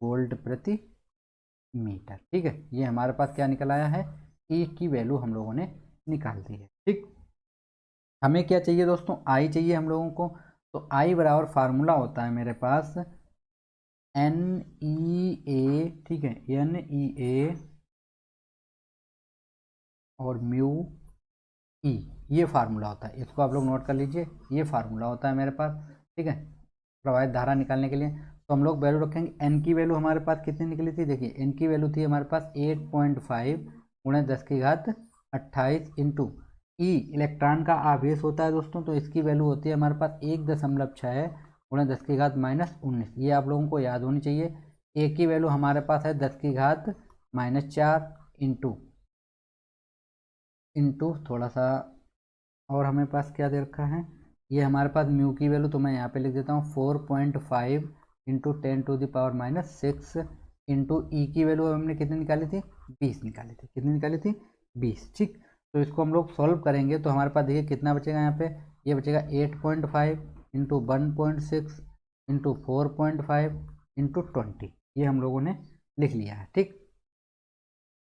वोल्ट प्रति मीटर। ठीक है, ये हमारे पास क्या निकल आया है, ई की वैल्यू हम लोगों ने निकाल दी है। ठीक, हमें क्या चाहिए दोस्तों, आई चाहिए हम लोगों को। तो आई बराबर फार्मूला होता है मेरे पास NEA। ठीक है, NEA और म्यू ई, ये फार्मूला होता है, इसको आप लोग नोट कर लीजिए, ये फार्मूला होता है मेरे पास। ठीक है, प्रवाहित धारा निकालने के लिए तो हम लोग वैल्यू रखेंगे। एन की वैल्यू हमारे पास कितनी निकली थी, देखिए एन की वैल्यू थी हमारे पास 8.5 गुणे 10⁻28 इंटू ई, इलेक्ट्रॉन का आवेश होता है दोस्तों, तो इसकी वैल्यू होती है हमारे पास 1.6 गुणे 10⁻−19। ये आप लोगों को याद होनी चाहिए। ए की वैल्यू हमारे पास है 10⁻4 इंटू थोड़ा सा, और हमें पास क्या दे रखा है, ये हमारे पास म्यू की वैल्यू तो मैं यहाँ पे लिख देता हूँ 4.5 इंटू 10⁻⁶ इंटू ई की वैल्यू हमने कितनी निकाली थी, 20 निकाली थी। कितनी निकाली थी, 20। ठीक, तो इसको हम लोग सॉल्व करेंगे तो हमारे पास देखिए कितना बचेगा, यहाँ पे ये बचेगा 8.5 इंटू 1.6 इंटू 4.5 इंटू 20, ये हम लोगों ने लिख लिया है। ठीक,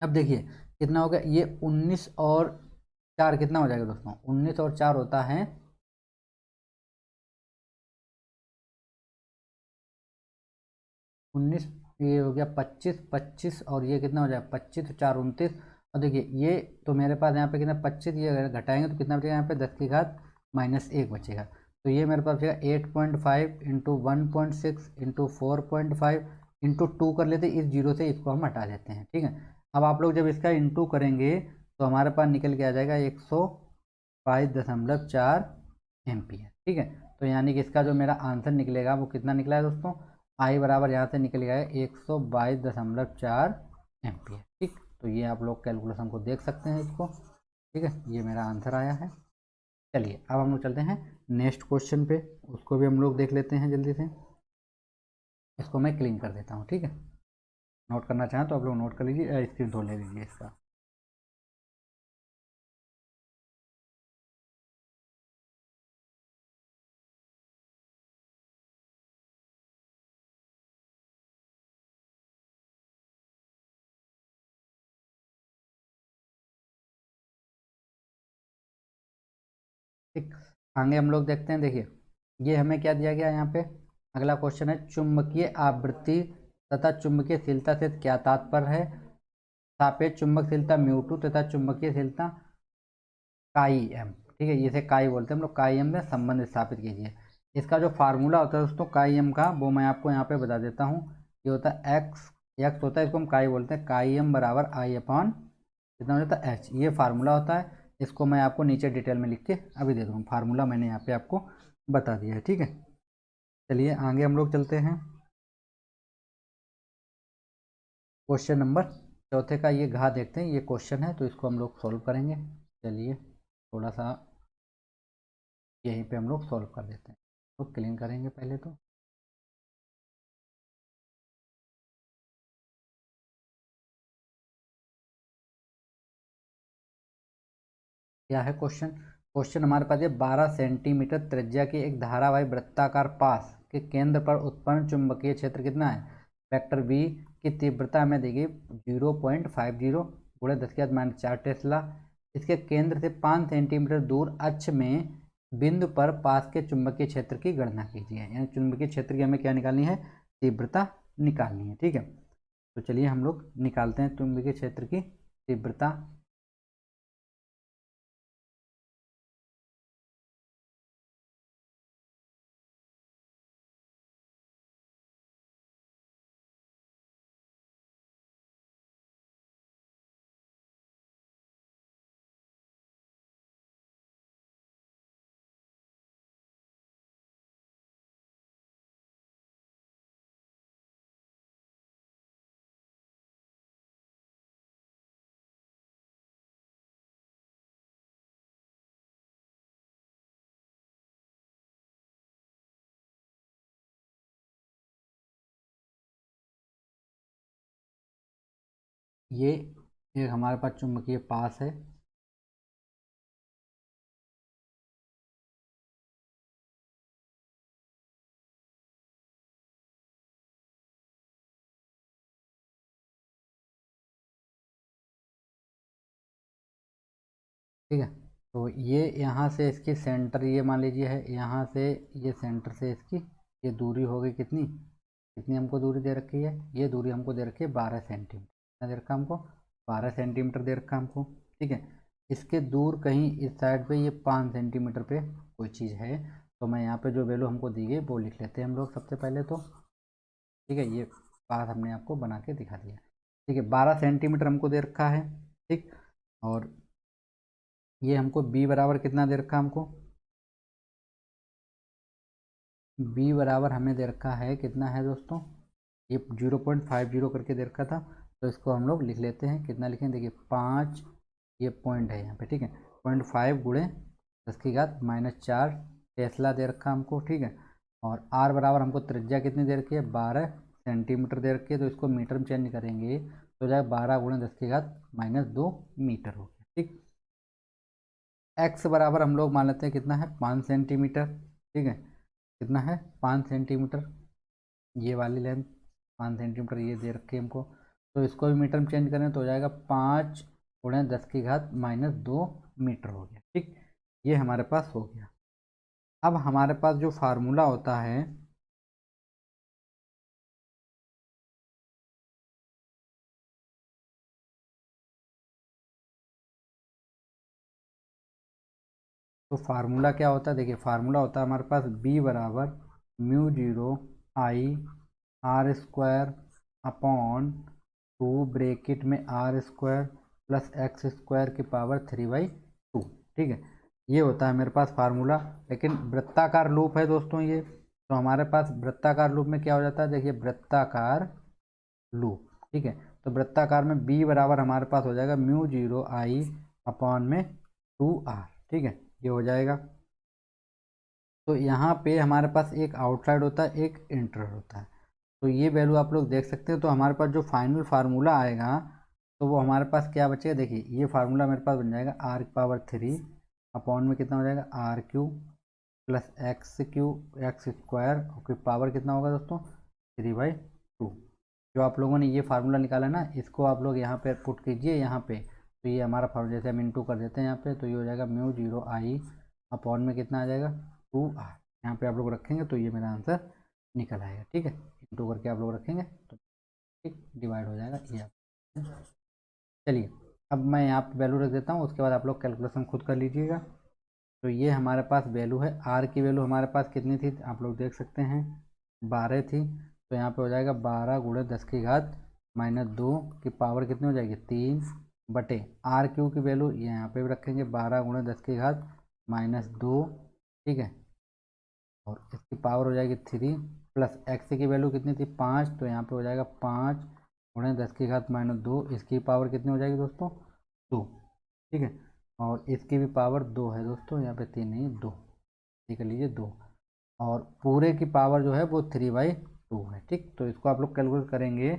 अब देखिए कितना हो गया, ये 19 और 4 कितना हो जाएगा दोस्तों, 19 और 4 होता है 19, ये हो गया 25, 25 और ये कितना हो जाएगा 25 4 29। और देखिए ये तो मेरे पास यहाँ पे कितना 25, ये अगर घटाएंगे तो कितना बचेगा, यहाँ पे 10⁻⁻1 बचेगा। तो ये मेरे पास बचेगा 8.5 इंटू 1.6 इंटू 4.5 इंटू 2 कर लेते, इस जीरो से इसको हम हटा देते हैं। ठीक है, अब आप लोग जब इसका इंटू करेंगे तो हमारे पास निकल के आ जाएगा 122.4 एम्पियर। ठीक है, तो यानी कि इसका जो मेरा आंसर निकलेगा वो कितना निकला है दोस्तों, आई बराबर यहाँ से निकल गया है 122.4 एम्पियर। ठीक, तो ये आप लोग कैलकुलेशन को देख सकते हैं इसको। ठीक है, ये मेरा आंसर आया है। चलिए अब हम लोग चलते हैं नेक्स्ट क्वेश्चन पे, उसको भी हम लोग देख लेते हैं जल्दी से। इसको मैं क्लीन कर देता हूँ। ठीक है, नोट करना चाहें तो आप लोग नोट कर लीजिए, स्क्रीन शॉट ले लीजिए इसका। ठीक, आगे हम लोग देखते हैं। देखिए ये हमें क्या दिया गया यहाँ पे, अगला क्वेश्चन है चुंबकीय आवृत्ति तथा चुंबकीयशीलता से क्या तात्पर्य है। सापेक्ष चुंबकशीलता म्यू2 तथा चुंबकीयशीलता काई एम। ठीक है, इसे काई बोलते हैं हम लोग, काई एम में संबंध स्थापित कीजिए। इसका जो फार्मूला होता है दोस्तों काई एम का, वो मैं आपको यहाँ पे बता देता हूँ। ये होता है एक्स, एक्स होता है, इसको हम काई बोलते हैं, काई एम बराबर आई अपॉन कितना हो जाता है एच, ये फार्मूला होता है। इसको मैं आपको नीचे डिटेल में लिख के अभी दे दूँगा, फार्मूला मैंने यहाँ पे आपको बता दिया है। ठीक है, चलिए आगे हम लोग चलते हैं। क्वेश्चन नंबर चौथे का ये घा देखते हैं, ये क्वेश्चन है तो इसको हम लोग सॉल्व करेंगे। चलिए थोड़ा सा यहीं पे हम लोग सॉल्व कर देते हैं, तो क्लीन करेंगे पहले तो। क्या है क्वेश्चन, क्वेश्चन हमारे पास ये 12 सेंटीमीटर त्रिज्या की एक धारावाही वृत्ताकार पास के केंद्र पर उत्पन्न चुंबकीय क्षेत्र कितना है। वेक्टर V की तीव्रता में देखिए 0.50 गुणे 10⁻⁴ टेस्ला। इसके केंद्र से 5 सेंटीमीटर दूर अक्ष में बिंदु पर पास के चुंबकीय क्षेत्र की गणना कीजिए। यानी चुंबकीय क्षेत्र की हमें क्या निकालनी है, तीव्रता निकालनी है। ठीक है, तो चलिए हम लोग निकालते हैं चुंबकीय क्षेत्र की तीव्रता। ये एक हमारे पास चुंबकीय पास है। ठीक है, तो ये यहाँ से इसकी सेंटर ये मान लीजिए है, यहाँ से ये सेंटर से इसकी ये दूरी हो गई कितनी, कितनी हमको दूरी दे रखी है, ये दूरी हमको दे रखी है 12 सेंटीमीटर। कितना दे रखा हमको, 12 सेंटीमीटर दे रखा हमको। ठीक है, इसके दूर कहीं इस साइड पे ये 5 सेंटीमीटर पे कोई चीज़ है, तो मैं यहाँ पे जो वैल्यू हमको दी गई वो लिख लेते हैं हम लोग सबसे पहले तो। ठीक है, ये बात हमने आपको बना के दिखा दिया। ठीक है, 12 सेंटीमीटर हमको दे रखा है। ठीक, और ये हमको b बराबर कितना दे रखा हमको, b बराबर हमें दे रखा है कितना है दोस्तों, ये 0.50 करके दे रखा था, तो इसको हम लोग लिख लेते हैं। कितना लिखें, देखिए 5, ये पॉइंट है यहाँ पे। ठीक है, 0.5 गुणे 10⁻⁴ टेस्ला दे रखा हमको। ठीक है, और r बराबर हमको त्रिज्या कितनी दे रखी है, 12 सेंटीमीटर दे रखी है, तो इसको मीटर में चेंज करेंगे तो जाएगा 12 गुणे 10⁻⁻² मीटर हो गया। ठीक, x बराबर हम लोग मान लेते हैं कितना है, 5 सेंटीमीटर। ठीक है, कितना है, 5 सेंटीमीटर, ये वाली लेंथ 5 सेंटीमीटर ये दे रखी है हमको, तो इसको भी मीटर में चेंज करें तो हो जाएगा 5 गुणे 10⁻⁻² मीटर हो गया। ठीक, ये हमारे पास हो गया। अब हमारे पास जो फार्मूला होता है, तो फार्मूला क्या होता है, देखिए फार्मूला होता है हमारे पास b बराबर μ0I r² अपॉन 2 ब्रेकेट में r² प्लस x² की पावर 3/2। ठीक है, ये होता है मेरे पास फार्मूला। लेकिन वृत्ताकार लूप है दोस्तों ये, तो हमारे पास वृत्ताकार लूप में क्या हो जाता है, देखिए वृत्ताकार लूप। ठीक है, तो वृत्ताकार में b बराबर हमारे पास हो जाएगा μ0I अपॉन में 2r। ठीक है, ये हो जाएगा। तो यहाँ पे हमारे पास एक आउटसाइड होता है, एक इंटर होता है, तो ये वैल्यू आप लोग देख सकते हैं। तो हमारे पास जो फाइनल फार्मूला आएगा तो वो हमारे पास क्या बचेगा, देखिए ये फार्मूला मेरे पास बन जाएगा r³ अपॉन में कितना हो जाएगा r³ प्लस x² की पावर कितना होगा दोस्तों, 3/2। जो आप लोगों ने ये फार्मूला निकाला ना, इसको आप लोग यहाँ पे पुट कीजिए यहाँ पे, तो ये हमारा फार्मूला जैसे हम इंटू कर देते हैं यहाँ पे, तो ये हो जाएगा μ0I अपॉन में कितना आ जाएगा 2r। यहाँ पे आप लोग रखेंगे तो ये मेरा आंसर निकल आएगा। ठीक है, इंटू करके आप लोग रखेंगे तो ठीक डिवाइड हो जाएगा ये आप। चलिए, अब मैं यहाँ पे वैल्यू रख देता हूँ, उसके बाद आप लोग कैलकुलेशन खुद कर लीजिएगा। तो ये हमारे पास वैल्यू है, आर की वैल्यू हमारे पास कितनी थी आप लोग देख सकते हैं, 12 थी, तो यहाँ पे हो जाएगा 12 गुणे 10⁻⁻² की पावर कितनी हो जाएगी 3 बटे r³ की वैल्यू ये यहाँ पे भी रखेंगे 12 गुणे 10⁻⁻²। ठीक है, और इसकी पावर हो जाएगी 3 प्लस x की वैल्यू कितनी थी 5, तो यहाँ पे हो जाएगा 5 गुणे 10⁻⁻², इसकी पावर कितनी हो जाएगी दोस्तों 2। ठीक है, और इसकी भी पावर 2 है दोस्तों, यहाँ पे 3 नहीं 2, ठीक है लीजिए 2, और पूरे की पावर जो है वो 3/2 है। ठीक, तो इसको आप लोग कैलकुलेट करेंगे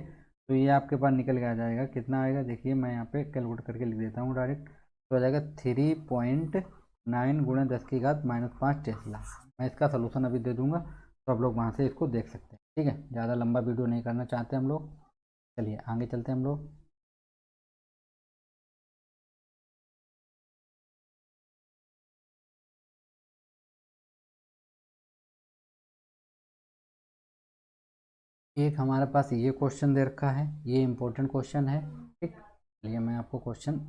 तो ये आपके पास निकल के आ जाएगा, कितना आएगा देखिए मैं यहाँ पे कैलकुलेट करके लिख देता हूँ डायरेक्ट, तो आ जाएगा 3.9 9 गुणे 10⁻⁻5 टेस्ला। मैं इसका सलूशन अभी दे दूंगा, तो आप लोग वहाँ से इसको देख सकते हैं। ठीक है, ज़्यादा लंबा वीडियो नहीं करना चाहते हम लोग। चलिए आगे चलते हैं हम लोग। एक हमारे पास ये क्वेश्चन दे रखा है, ये इम्पोर्टेंट क्वेश्चन है। ठीक, चलिए मैं आपको क्वेश्चन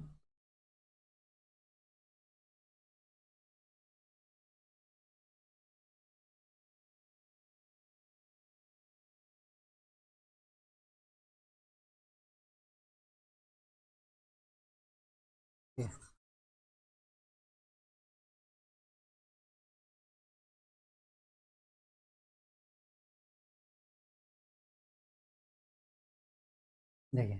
देखिए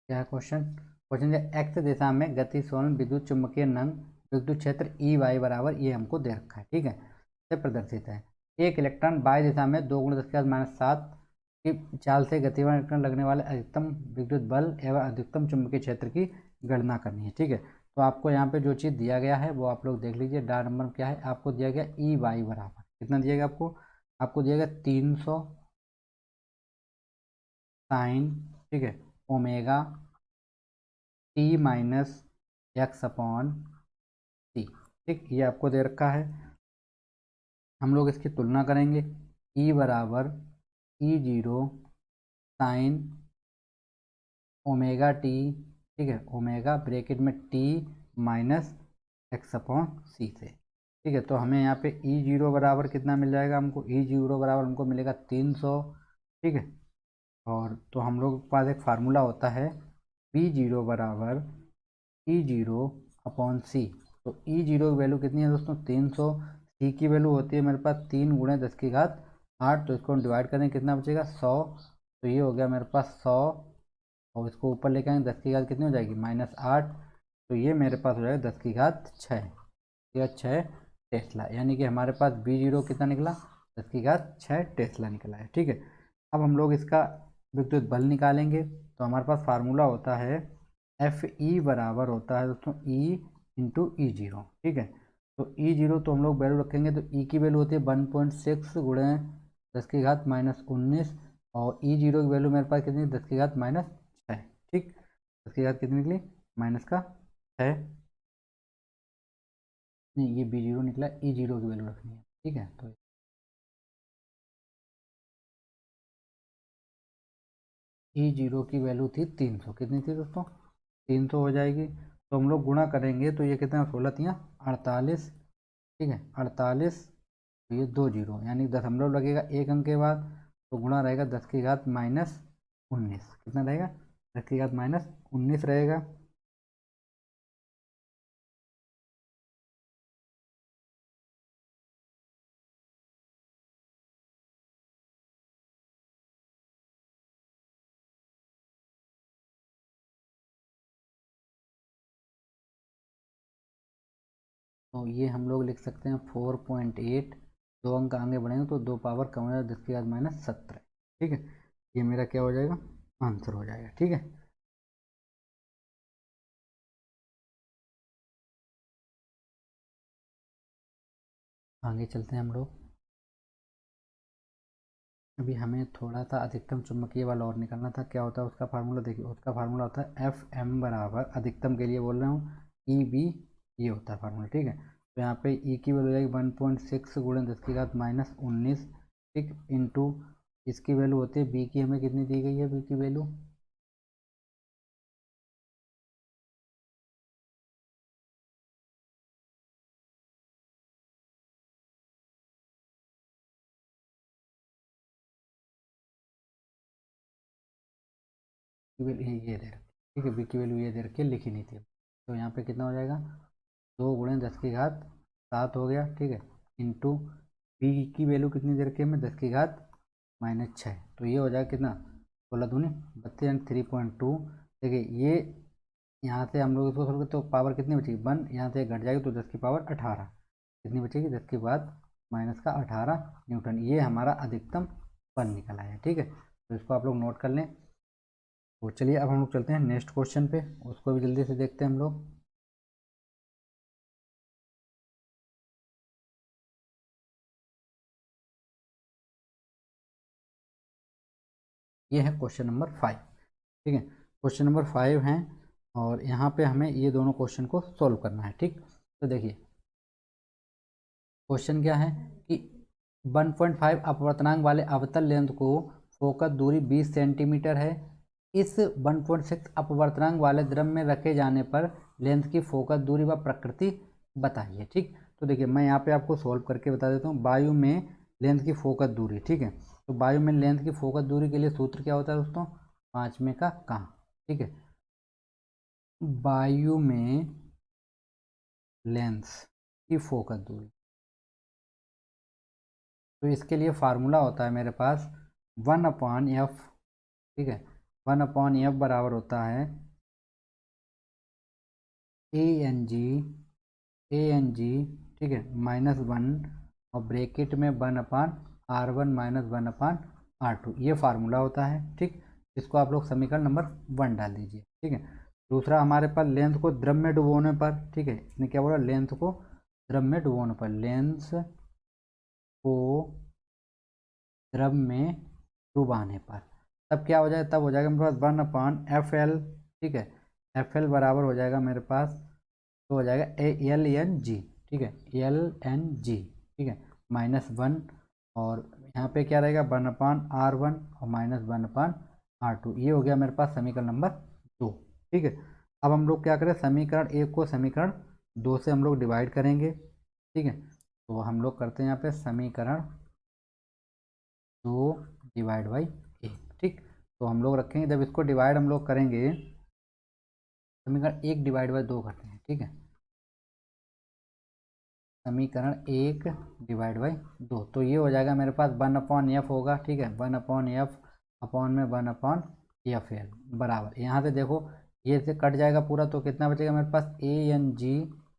क्या क्वेश्चन। क्वेश्चन एक्स दिशा में गतिशील विद्युत चुम्बकीय नंग विद्युत क्षेत्र ई वाई बराबर ये हमको दे रखा है। ठीक है, से प्रदर्शित है। एक इलेक्ट्रॉन बाई दिशा में 2 × 10⁻⁷ की चाल से गतिवान इलेक्ट्रॉन लगने वाले अधिकतम विद्युत बल एवं अधिकतम चुंबकीय क्षेत्र की गणना करनी है। ठीक है, तो आपको यहाँ पे जो चीज़ दिया गया है वो आप लोग देख लीजिए। डार नंबर क्या है, आपको दिया गया ई वाई बराबर कितना दिया गया आपको दिया गया 300 साइन, ठीक है, omega T minus x upon T. ठीक, ये आपको दे रखा है। हम लोग इसकी तुलना करेंगे। ई बराबर E0 साइन ओमेगा टी, ठीक है, ओमेगा ब्रैकेट में टी माइनस एक्स अपॉन सी से। ठीक है, तो हमें यहाँ पे E0 बराबर कितना मिल जाएगा, हमको E0 बराबर हमको मिलेगा 300। ठीक है, और तो हम लोग के पास एक फार्मूला होता है P0 बराबर E0 अपॉन सी। तो E0 की वैल्यू कितनी है दोस्तों 300। सी की वैल्यू होती है मेरे पास 3 × 10⁸। तो इसको हम डिवाइड करें कितना बचेगा 100। तो ये हो गया मेरे पास 100, और इसको ऊपर लेके आएंगे 10⁻⁷ कितनी हो जाएगी -8। तो ये मेरे पास हो जाएगा 10⁶ या 6 टेस्ला। यानी कि हमारे पास B0 कितना निकला 10⁶ टेस्ला निकला है। ठीक है, अब हम लोग इसका विद्युत बल निकालेंगे। तो हमारे पास फार्मूला होता है FE बराबर होता है दोस्तों E × E0। ठीक है, तो E0 तो हम लोग वैल्यू रखेंगे, तो E की वैल्यू होती है 1.6 × 10⁻⁻19, और E0 की वैल्यू मेरे पास कितनी 10⁻⁻6। ठीक, 10 कितनी निकली माइनस का 6, नहीं ये B0 निकला, E0 की वैल्यू रखनी है। ठीक है, तो E0 की वैल्यू थी 300, कितनी थी दोस्तों 300 हो जाएगी। तो हम लोग गुणा करेंगे तो ये कितना 16×3 = 48। ठीक है, 48, तो ये 2 जीरो यानी दशमलव लगेगा एक अंक के बाद, तो गुणा रहेगा 10⁻⁻19। कितना रहेगा 10⁻⁻19 रहेगा। तो ये हम लोग लिख सकते हैं 4.8। 2 अंक आगे बढ़ेंगे तो 2 पावर कम हो जाएगा 10⁻⁻17। ठीक है, ये मेरा क्या हो जाएगा आंसर हो जाएगा। ठीक है, आगे चलते हैं हम लोग। अभी हमें थोड़ा सा अधिकतम चुंबकीय बल और निकालना था। क्या होता है उसका फार्मूला देखिए, उसका फार्मूला होता है FM बराबर, अधिकतम के लिए बोल रहा हूँ, EB, ये होता है फार्मूला। ठीक है, तो यहाँ पे E की वैल्यू जाएगी 1.6 × 10⁻⁻19। ठीक, इंटू इसकी वैल्यू होती है B की, हमें कितनी दी गई है B की वैल्यू, ये दे रखी। ठीक है, B की वैल्यू ये दे रखी है, लिखी नहीं थी। तो यहाँ पे कितना हो जाएगा 2 × 10⁻7 हो गया। ठीक है, इंटू B की वैल्यू कितनी दे रखी है हमें 10⁻⁻6। तो ये हो जाएगा कितना 16×2 = 32 यानी 3.2। देखिए ये यहाँ से हम लोग इसको सोल्व करते तो पावर कितनी बचेगी 1, यहाँ से घट जाएगी तो 10⁻18 कितनी बचेगी 10⁻18 न्यूटन। ये हमारा अधिकतम बल निकल आया। ठीक है, तो इसको आप लोग नोट कर लें। तो चलिए अब हम लोग चलते हैं नेक्स्ट क्वेश्चन पे, उसको भी जल्दी से देखते हैं हम लोग। ये है क्वेश्चन नंबर 5। ठीक है, क्वेश्चन नंबर 5 है और यहाँ पे हमें ये दोनों क्वेश्चन को सॉल्व करना है। ठीक, तो देखिए क्वेश्चन क्या है कि 1.5 अपवर्तनांक वाले अवतल लेंथ को फोकस दूरी 20 सेंटीमीटर है। इस 1.6 अपवर्तनांक वाले द्रव में रखे जाने पर लेंथ की फोकस दूरी व प्रकृति बताइए। ठीक, तो देखिए मैं यहाँ पे आपको सॉल्व करके बता देता हूँ। वायु में लेंथ की फोकस दूरी, ठीक है, तो वायु में लेंथ की फोकस दूरी के लिए सूत्र क्या होता है दोस्तों, 5 में का कहाँ। ठीक है, वायु में लेंथ की फोकस दूरी, तो इसके लिए फार्मूला होता है मेरे पास 1/f। ठीक है, 1/f बराबर होता है ए एन जी, ठीक है, -1 और ब्रैकेट में 1/r1 - 1/r2, ये फार्मूला होता है। ठीक, इसको आप लोग समीकरण नंबर 1 डाल दीजिए। ठीक है, दूसरा हमारे पास लेंथ को द्रव में डुबोने पर, ठीक है, इसने क्या बोला, लेंथ को द्रव में डुबोने पर, लेंस को द्रव में डुबाने पर तब क्या हो जाएगा, तब हो जाएगा मेरे पास 1/FL। ठीक है, FL बराबर हो जाएगा मेरे पास, तो हो जाएगा LNG। ठीक है, LNG, ठीक है, -1 और यहाँ पे क्या रहेगा 1/r1 और -1/r2, ये हो गया मेरे पास समीकरण नंबर 2। ठीक है, अब हम लोग क्या करें, समीकरण 1 को समीकरण 2 से हम लोग डिवाइड करेंगे। ठीक है, तो हम लोग करते हैं यहाँ पे समीकरण 2 डिवाइड बाई 1। ठीक, तो हम लोग रखेंगे, जब इसको डिवाइड हम लोग करेंगे, समीकरण 1 डिवाइड बाई 2 करते हैं। ठीक है, समीकरण 1 डिवाइड बाई 2, तो ये हो जाएगा मेरे पास 1/f होगा। ठीक है, 1/f अपॉन में 1/FL बराबर, यहाँ से देखो ये से कट जाएगा पूरा, तो कितना बचेगा मेरे पास, ANG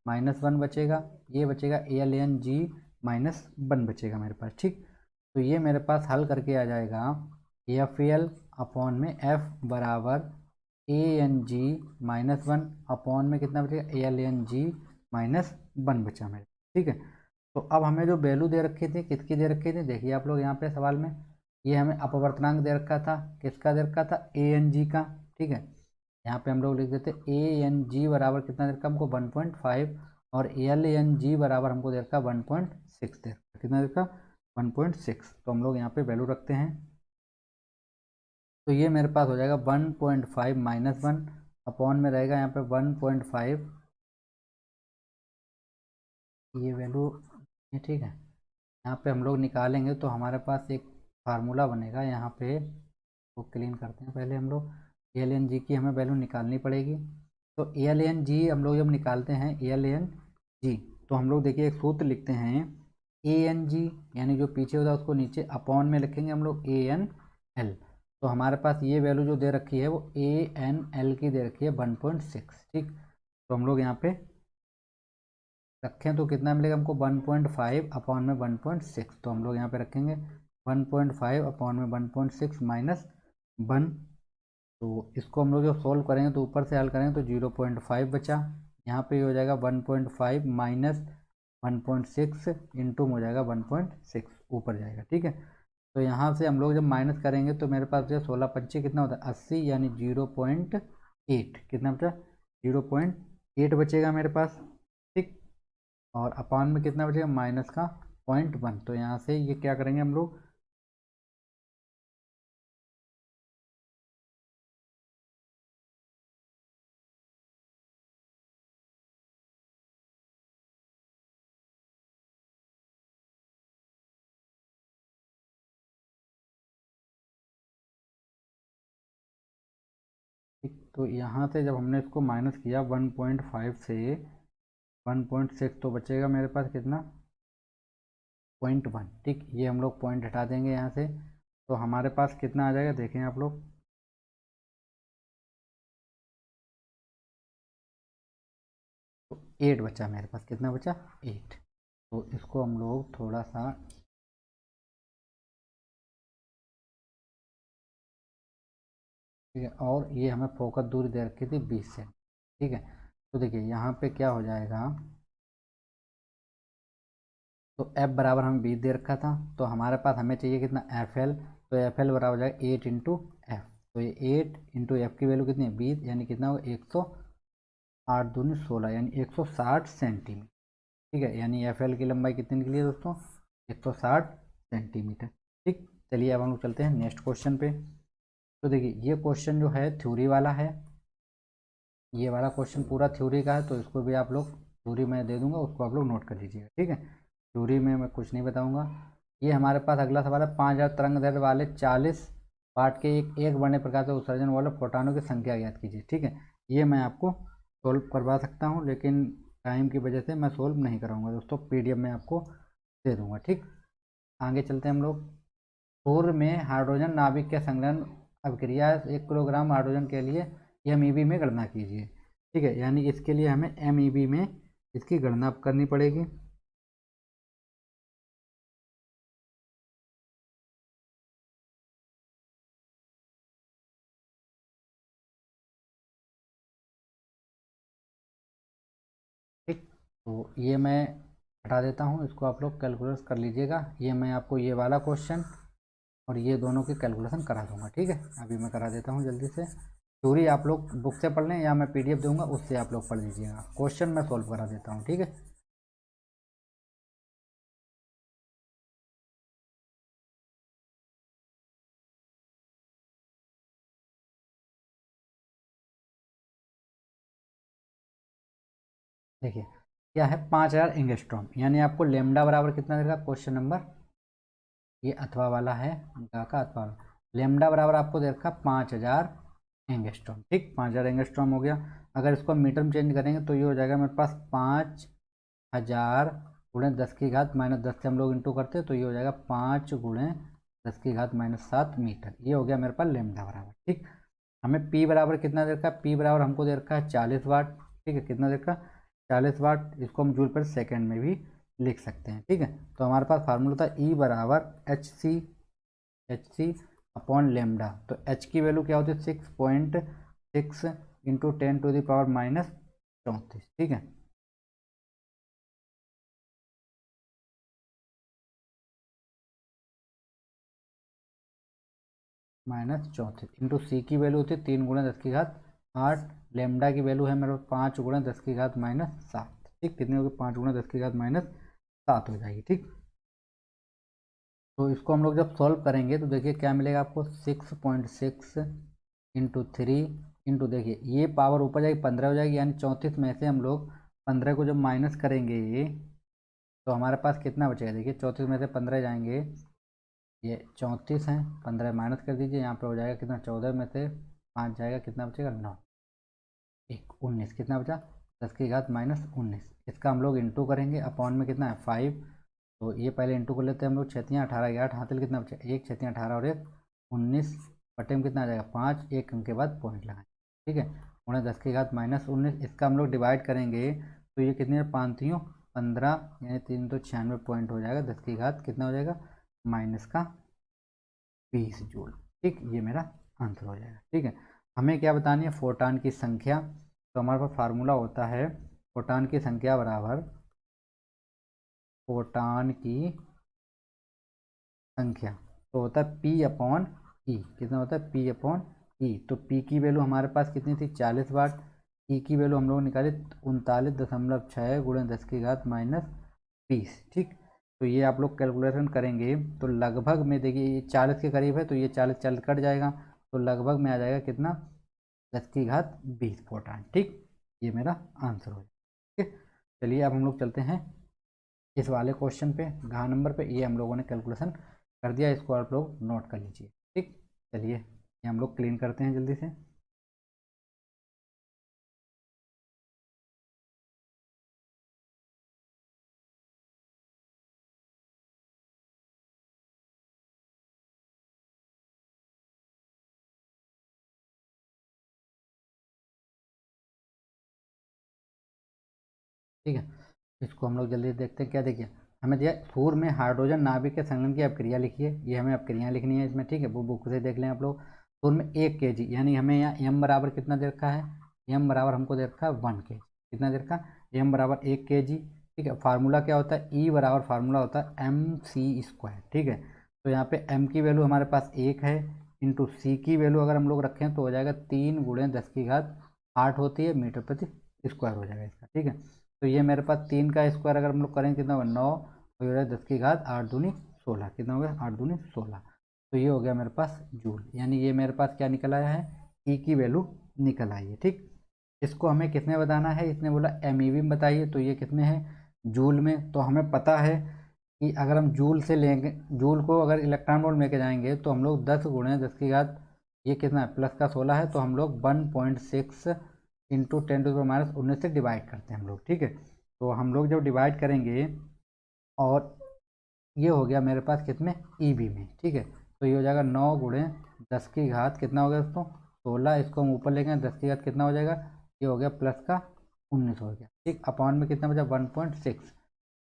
-1 बचेगा, ये बचेगा LNG -1 बचेगा मेरे पास। ठीक, तो ये मेरे पास हल करके आ जाएगा FL अपॉन में F बराबर ANG -1 अपॉन में कितना बचेगा, LNG -1 बचा मेरे। ठीक है, तो अब हमें जो वैल्यू दे रखी थी, किसकी दे रखी थी, देखिए आप लोग यहाँ पे सवाल में, ये हमें अपवर्तनांक दे रखा था, किसका दे रखा था, ANG का। ठीक है, यहाँ पे हम लोग लिख देते ANG बराबर कितना दे रखा हमको 1.5 और LNG बराबर हमको दे रखा 1.6 दे रखा, कितना दे रखा 1.6, तो हम लोग यहाँ पे वैल्यू रखते हैं, तो ये मेरे पास हो जाएगा 1.5 -1 अपॉन में रहेगा यहाँ पे 1.5, ये वैल्यू है। ठीक है, यहाँ पे हम लोग निकालेंगे तो हमारे पास एक फार्मूला बनेगा, यहाँ पे वो क्लीन करते हैं पहले हम लोग, LNG की हमें वैल्यू निकालनी पड़ेगी। तो LNG हम लोग जब निकालते हैं LNG, तो हम लोग देखिए एक सूत्र लिखते हैं ANG, यानी जो पीछे होता है उसको नीचे अपॉन में लिखेंगे हम लोग ANL, तो हमारे पास ये वैल्यू जो दे रखी है वो ANL की दे रखी है 1.6। ठीक, तो हम लोग यहाँ पे रखें तो कितना मिलेगा हमको 1.5 अपॉन में 1.6, तो हम लोग यहाँ पे रखेंगे 1.5 अपॉन में 1.6 -1, तो इसको हम लोग जब सॉल्व करेंगे तो ऊपर से हल करेंगे तो 0.5 बचा, यहाँ पे हो जाएगा 1.5 माइनस 1.6 इंटू हो जाएगा 1.6 ऊपर जाएगा। ठीक है, तो यहाँ से हम लोग जब माइनस करेंगे तो मेरे पास जो 16×5 कितना होता है 80, यानी 0.8, कितना बचा 0.8 बचेगा मेरे पास। ठीक, और अपान में कितना बचेगा माइनस का 0.1, तो यहाँ से ये क्या करेंगे हम लोग, ठीक, तो यहाँ से जब हमने इसको माइनस किया 1.5 से 1.6, तो बचेगा मेरे पास कितना 0.1। ठीक, ये हम लोग पॉइंट हटा देंगे यहाँ से, तो हमारे पास कितना आ जाएगा देखें आप लोग, तो 8 बचा मेरे पास, कितना बचा 8, तो इसको हम लोग थोड़ा सा, ठीक है, और ये हमें फोकस दूरी दे रखी थी 20 से। ठीक है, तो देखिए यहाँ पे क्या हो जाएगा, तो F बराबर हमें 20 दे रखा था, तो हमारे पास हमें चाहिए कितना FL, तो एफ एल बराबर हो जाएगा 8 इंटू एफ। तो ये 8 इंटू एफ की वैल्यू कितनी है 20, यानी कितना होगा 108 दूनी 16 यानी 160 सेंटीमीटर। ठीक है, यानी एफ एल की लंबाई कितनी निकली है दोस्तों 160 सेंटीमीटर। ठीक, चलिए अब हम लोग चलते हैं नेक्स्ट क्वेश्चन पे। तो देखिए ये क्वेश्चन जो है थ्योरी वाला है, ये वाला क्वेश्चन पूरा थ्योरी का है, तो इसको भी आप लोग थ्योरी में दे दूंगा, उसको आप लोग नोट कर लीजिएगा। ठीक है, थ्योरी में मैं कुछ नहीं बताऊंगा। ये हमारे पास अगला सवाल है 5000 तरंग दैर्ध्य वाले 40 वाट के एक बड़े प्रकार से उत्सर्जन वाले फोटॉनों की संख्या ज्ञात कीजिए। ठीक है, ये मैं आपको सोल्व करवा सकता हूँ, लेकिन टाइम की वजह से मैं सोल्व नहीं कराऊंगा दोस्तों, पीडीएफ में आपको दे दूंगा। ठीक, आगे चलते हैं हम लोग। सूर्य में हाइड्रोजन नाभिक के संलयन अभिक्रिया 1 किलोग्राम हाइड्रोजन के लिए एमईबी में गणना कीजिए। ठीक है, यानी इसके लिए हमें एमईबी में इसकी गणना करनी पड़ेगी। ठीक, तो ये मैं हटा देता हूँ, इसको आप लोग कैलकुलेट कर लीजिएगा। ये मैं आपको ये वाला क्वेश्चन और ये दोनों की कैलकुलेशन करा दूंगा। ठीक है, अभी मैं करा देता हूँ जल्दी से। थ्योरी आप लोग बुक से पढ़ लें या मैं पीडीएफ दूंगा उससे आप लोग पढ़ लीजिएगा, क्वेश्चन मैं सॉल्व करा देता हूँ। ठीक है, देखिए क्या है 5000 एंगस्ट्रॉम, यानी आपको लेमडा बराबर कितना देगा क्वेश्चन नंबर, ये अथवा वाला है अंका का अथवा वाला। लेमडा बराबर आपको दे रखा 5000 एंगस्ट्रॉम। ठीक, 5000 एंगस्ट्रॉम हो गया। अगर इसको मीटर में चेंज करेंगे तो ये हो जाएगा मेरे पास 5000 गुणे 10 की घात माइनस 10 से हम लोग इंटू करते हैं, तो ये हो जाएगा 5 गुणे 10 की घात माइनस 7 मीटर। ये हो गया मेरे पास लेमडा बराबर। ठीक, हमें पी बराबर कितना दे रखा है, पी बराबर हमको दे रखा है 40 वाट। ठीक है, कितना दे रखा है 40 वाट, इसको हम जूल पर सेकेंड में भी लिख सकते हैं। ठीक है, तो हमारे पास फार्मूला था ई बराबर एच सी अपॉन लेमडा। तो एच की वैल्यू क्या होती है 6.6 इंटू 10⁻⁻34। ठीक है, -34 इंटू सी की वैल्यू होती है 3 गुणे 10 की घात 8। लेमडा की वैल्यू है मेरे पास 5 गुणे 10 की घात माइनस 7। ठीक, कितनी होगी 5 गुणे 10 की घात माइनस 7 हो जाएगी। ठीक, तो इसको हम लोग जब सॉल्व करेंगे तो देखिए क्या मिलेगा आपको 6.6 इंटू 3 इंटू, देखिए ये पावर ऊपर जाएगी 15 हो जाएगी, यानी 34 में से हम लोग 15 को जब माइनस करेंगे तो हमारे पास कितना बचेगा। देखिए 34 में से 15 जाएंगे, ये 34 है, 15 माइनस कर दीजिए, यहाँ पे हो जाएगा कितना 14 में से 5 जाएगा, कितना बचेगा 9, 19, कितना बचा 10 की घात माइनस 19। इसका हम लोग इंटू करेंगे, अपॉन में कितना है 5, तो ये पहले इंटू कर लेते हैं हम लोग। 6 18 8 हाथ कितना बचा 1, 6 18 और 1 19, बटे में कितना आ जाएगा 5, एक अंक के बाद पॉइंट लगाएं। ठीक है, उन्हें 10 की घात माइनस 19, इसका हम लोग डिवाइड करेंगे तो ये कितनी 5 15 यानी 396 पॉइंट हो जाएगा, 10 की घात कितना हो जाएगा माइनस का 20 जूल। ठीक, ये मेरा आंसर हो जाएगा। ठीक है, हमें क्या बतानी है फोटान की संख्या। तो हमारे पास फार्मूला होता है फोटान की संख्या बराबर फोटान की संख्या, तो होता है पी अपॉन ई। कितना होता है पी अपॉन ई। तो पी की वैल्यू हमारे पास कितनी थी 40 वाट, ई की वैल्यू हम लोग निकाले 39.6 गुणे 10 की घात माइनस 20। ठीक, तो ये आप लोग कैलकुलेशन करेंगे तो लगभग में देखिए ये 40 के करीब है, तो ये 40 40 कट जाएगा, तो लगभग में आ जाएगा कितना 10 की घात 20 फोटान। ठीक, ये मेरा आंसर हो जाएगा। ठीक, चलिए अब हम लोग चलते हैं इस वाले क्वेश्चन पे, घ नंबर पे। ये हम लोगों ने कैलकुलेशन कर दिया, इसको आप लोग नोट कर लीजिए। ठीक, चलिए ये हम लोग क्लीन करते हैं जल्दी से। ठीक है, इसको हम लोग जल्दी देखते हैं। क्या देखिए हमें दिया सूर्य में हाइड्रोजन नाभिक के संलयन की अपक्रिया लिखिए, ये हमें अपक्रिया लिखनी है इसमें। ठीक है, वो बुक से देख लें आप लोग। सूर्य में 1 kg, यानी हमें यहाँ एम बराबर कितना दे रखा है, एम बराबर हमको दे रखा है 1 kg। कितना दे रखा है एम बराबर 1 kg। ठीक है, फार्मूला क्या होता है ई बराबर फार्मूला होता है MC²। ठीक है, तो यहाँ पे m की वैल्यू हमारे पास 1 है, इंटू सी की वैल्यू अगर हम लोग रखें तो हो जाएगा 3 × 10⁸ होती है मीटर प्रति स्क्वायर हो जाएगा इसका। ठीक है, तो ये मेरे पास 3 का स्क्वायर अगर हम लोग करेंगे कितना होगा 9, तो ये 10⁸ 8 दूनी 16, कितना हो गया 8 दूनी 16। तो ये हो गया मेरे पास जूल, यानी ये मेरे पास क्या निकल आया है, ई की वैल्यू निकल आई है। ठीक, इसको हमें कितने बताना है, इसने बोला एमईवी में बताइए, तो ये कितने हैं जूल में। तो हमें पता है कि अगर हम जूल से लेंगे, जूल को अगर इलेक्ट्रॉन वोल्ट में लेके जाएंगे तो हम लोग 10 × 10⁻, ये कितना है प्लस का 16 है, तो हम लोग 1.6 इंटू 10⁻⁻19 से डिवाइड करते हैं हम लोग। ठीक है, तो हम लोग जब डिवाइड करेंगे और ये हो गया मेरे पास कितने ईबी में। ठीक है, तो ये हो जाएगा 9 × 10⁻, कितना हो गया दोस्तों 16, इसको हम ऊपर लेंगे 10⁻, कितना हो जाएगा, ये हो गया प्लस का 19 हो गया। ठीक, अपॉन में कितना बचा 1.6।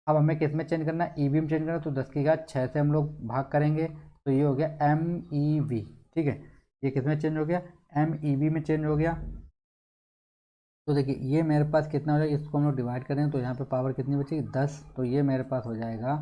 अब हमें किस में चेंज करना है, ईबी में चेंज करना है, तो 10⁻6 से हम लोग भाग करेंगे, तो ये हो गया MEV। ठीक है, ये किस में चेंज हो गया, MEV में चेंज हो गया। तो देखिए ये मेरे पास कितना हो जाएगा, इसको हम लोग डिवाइड करें तो यहाँ पे पावर कितनी बचेगी 10, तो ये मेरे पास हो जाएगा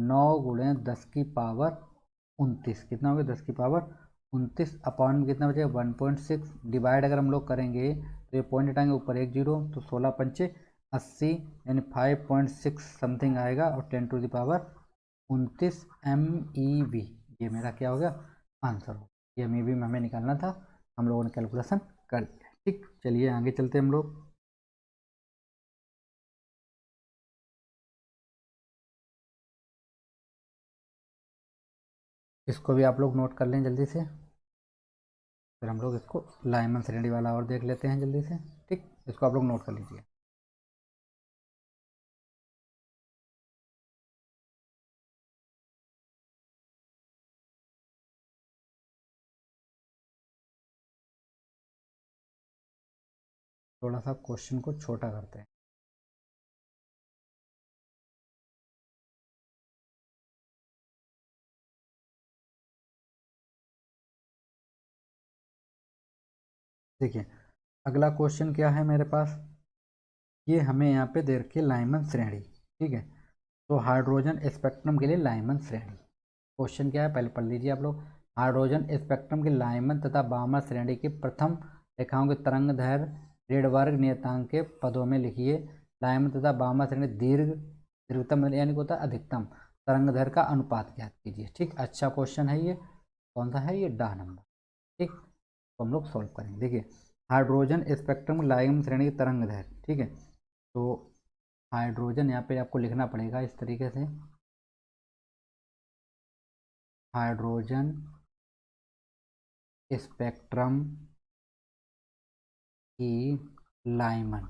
9 × 10⁻29, कितना हो गया 10⁻29, अपॉन में कितना बचेगा 1.6, डिवाइड अगर हम लोग करेंगे तो ये पॉइंट हटाएंगे ऊपर 1 0, तो 16 पंचे 80, यानी 5.6 समथिंग आएगा, और 10⁻29 MEV, ये मेरा क्या हो गया आंसर हो। ये MEV में हमें निकालना था, हम लोगों ने कैलकुलेशन कर लिया। ठीक, चलिए आगे चलते हम लोग। इसको भी आप लोग नोट कर लें जल्दी से, फिर हम लोग इसको लाइमन श्रेणी वाला और देख लेते हैं जल्दी से। ठीक, इसको आप लोग नोट कर लीजिए। थोड़ा सा क्वेश्चन को छोटा करते हैं। देखिए अगला क्वेश्चन क्या है मेरे पास, ये हमें यहाँ पे दे रखी है लाइमन श्रेणी। ठीक है, तो हाइड्रोजन स्पेक्ट्रम के लिए लाइमन श्रेणी, क्वेश्चन क्या है पहले पढ़ लीजिए आप लोग। हाइड्रोजन स्पेक्ट्रम की लाइमन तथा बामर श्रेणी की प्रथम रेखाओं के तरंग दैर्घ्य ऋण वर्ग नियतांक के पदों में लिखिए। लाइमन तथा बामर श्रेणी दीर्घतम यानी कि होता है अधिकतम तरंग दैर्घ्य का अनुपात ज्ञात कीजिए। ठीक, अच्छा क्वेश्चन है ये, कौन सा है ये, डा नंबर। ठीक, तो हम लोग सॉल्व करेंगे। देखिए हाइड्रोजन स्पेक्ट्रम लाइमन श्रेणी की तरंग दैर्घ्य, ठीक है, तो हाइड्रोजन यहाँ पे आपको लिखना पड़ेगा इस तरीके से, हाइड्रोजन स्पेक्ट्रम की लाइमन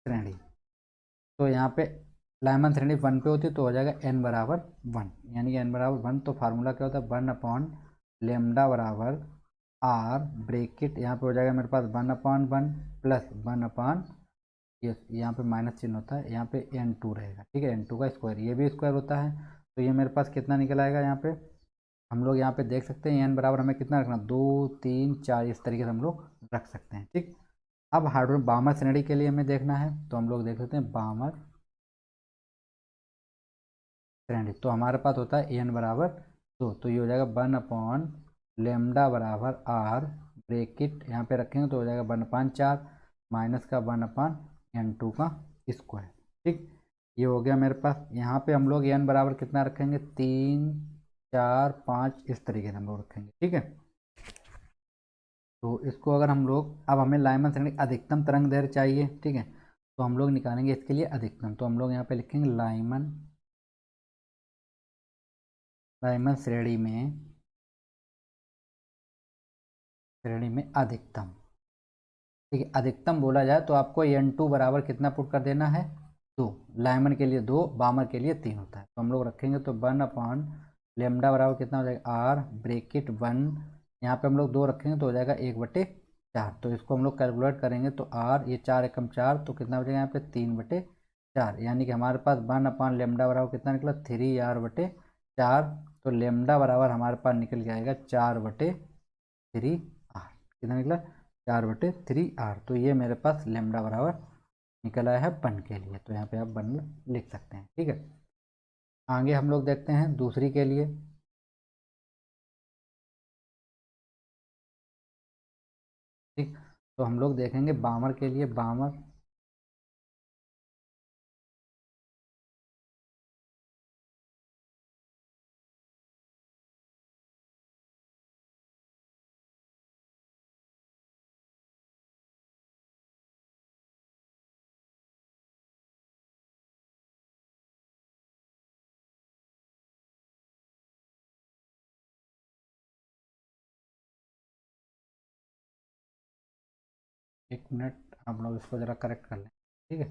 श्रेणी, तो यहाँ पे लाइमन श्रेणी 1 पे होती है, तो हो जाएगा n बराबर 1, यानी कि n बराबर 1, तो फार्मूला क्या होता है 1/λ बराबर r ब्रेकेट, यहाँ पे हो जाएगा मेरे पास 1/1 प्लस 1/, ये यहाँ पे माइनस चिन्ह होता है, यहाँ पे n2 रहेगा। ठीक है, n2 का स्क्वायर, ये भी स्क्वायर होता है, तो ये मेरे पास कितना निकल आएगा, यहाँ पे हम लोग यहाँ पे देख सकते हैं n बराबर हमें कितना रखना 2 3 4, इस तरीके से हम लोग रख सकते हैं। ठीक, अब हाइड्रोजन बामर श्रेणी के लिए हमें देखना है, तो हम लोग देख सकते हैं बामर श्रेणी, तो हमारे पास होता है n बराबर 2, तो ये हो जाएगा 1/λ बराबर r ब्रेकेट, यहाँ पे रखेंगे तो हो जाएगा 1/4 माइनस का 1/n2 का स्क्वायर। ठीक, ये हो गया मेरे पास। यहाँ पे हम लोग n बराबर कितना रखेंगे 3 4 5, इस तरीके से हम लोग रखेंगे। ठीक है, तो इसको अगर हम लोग, अब हमें लाइमन श्रेणी अधिकतम तरंग दैर्घ्य चाहिए। ठीक है, तो हम लोग निकालेंगे इसके लिए अधिकतम, तो हम लोग यहाँ पे लिखेंगे लाइमन श्रेणी में अधिकतम। ठीक है, अधिकतम बोला जाए तो आपको n2 बराबर कितना पुट कर देना है 2, लाइमन के लिए 2, बामर के लिए 3 होता है, तो हम लोग रखेंगे तो 1/λ बराबर कितना हो जाएगा r ब्रेकेट 1, यहाँ पे हम लोग 2 रखेंगे तो हो जाएगा 1/4, तो इसको हम लोग कैलकुलेट करेंगे तो r, ये 4 एकम 4, तो कितना बचेगा यहाँ पे 3/4, यानी कि हमारे पास 1/λ बराबर कितना निकला 3r/4, तो लेमडा बराबर हमारे पास निकल के आएगा 4/3r, कितना निकला 4/3r, तो ये मेरे पास लेमडा बराबर निकल आया है 1 के लिए, तो यहाँ पे आप 1 लिख सकते हैं। ठीक है, आगे हम लोग देखते हैं दूसरी के लिए। ठीक, तो हम लोग देखेंगे बामर के लिए। बामर एक मिनट, आप लोग इसको ज़रा करेक्ट कर लें। ठीक है,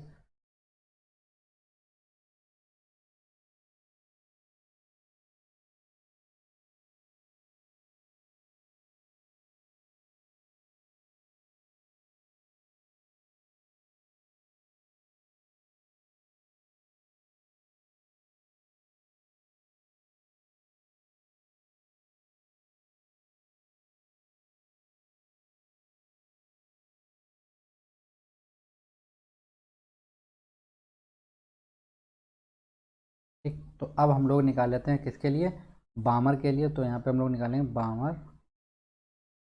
ठीक। तो अब हम लोग निकाल लेते हैं किसके लिए, बामर के लिए। तो यहाँ पे हम लोग निकालेंगे बामर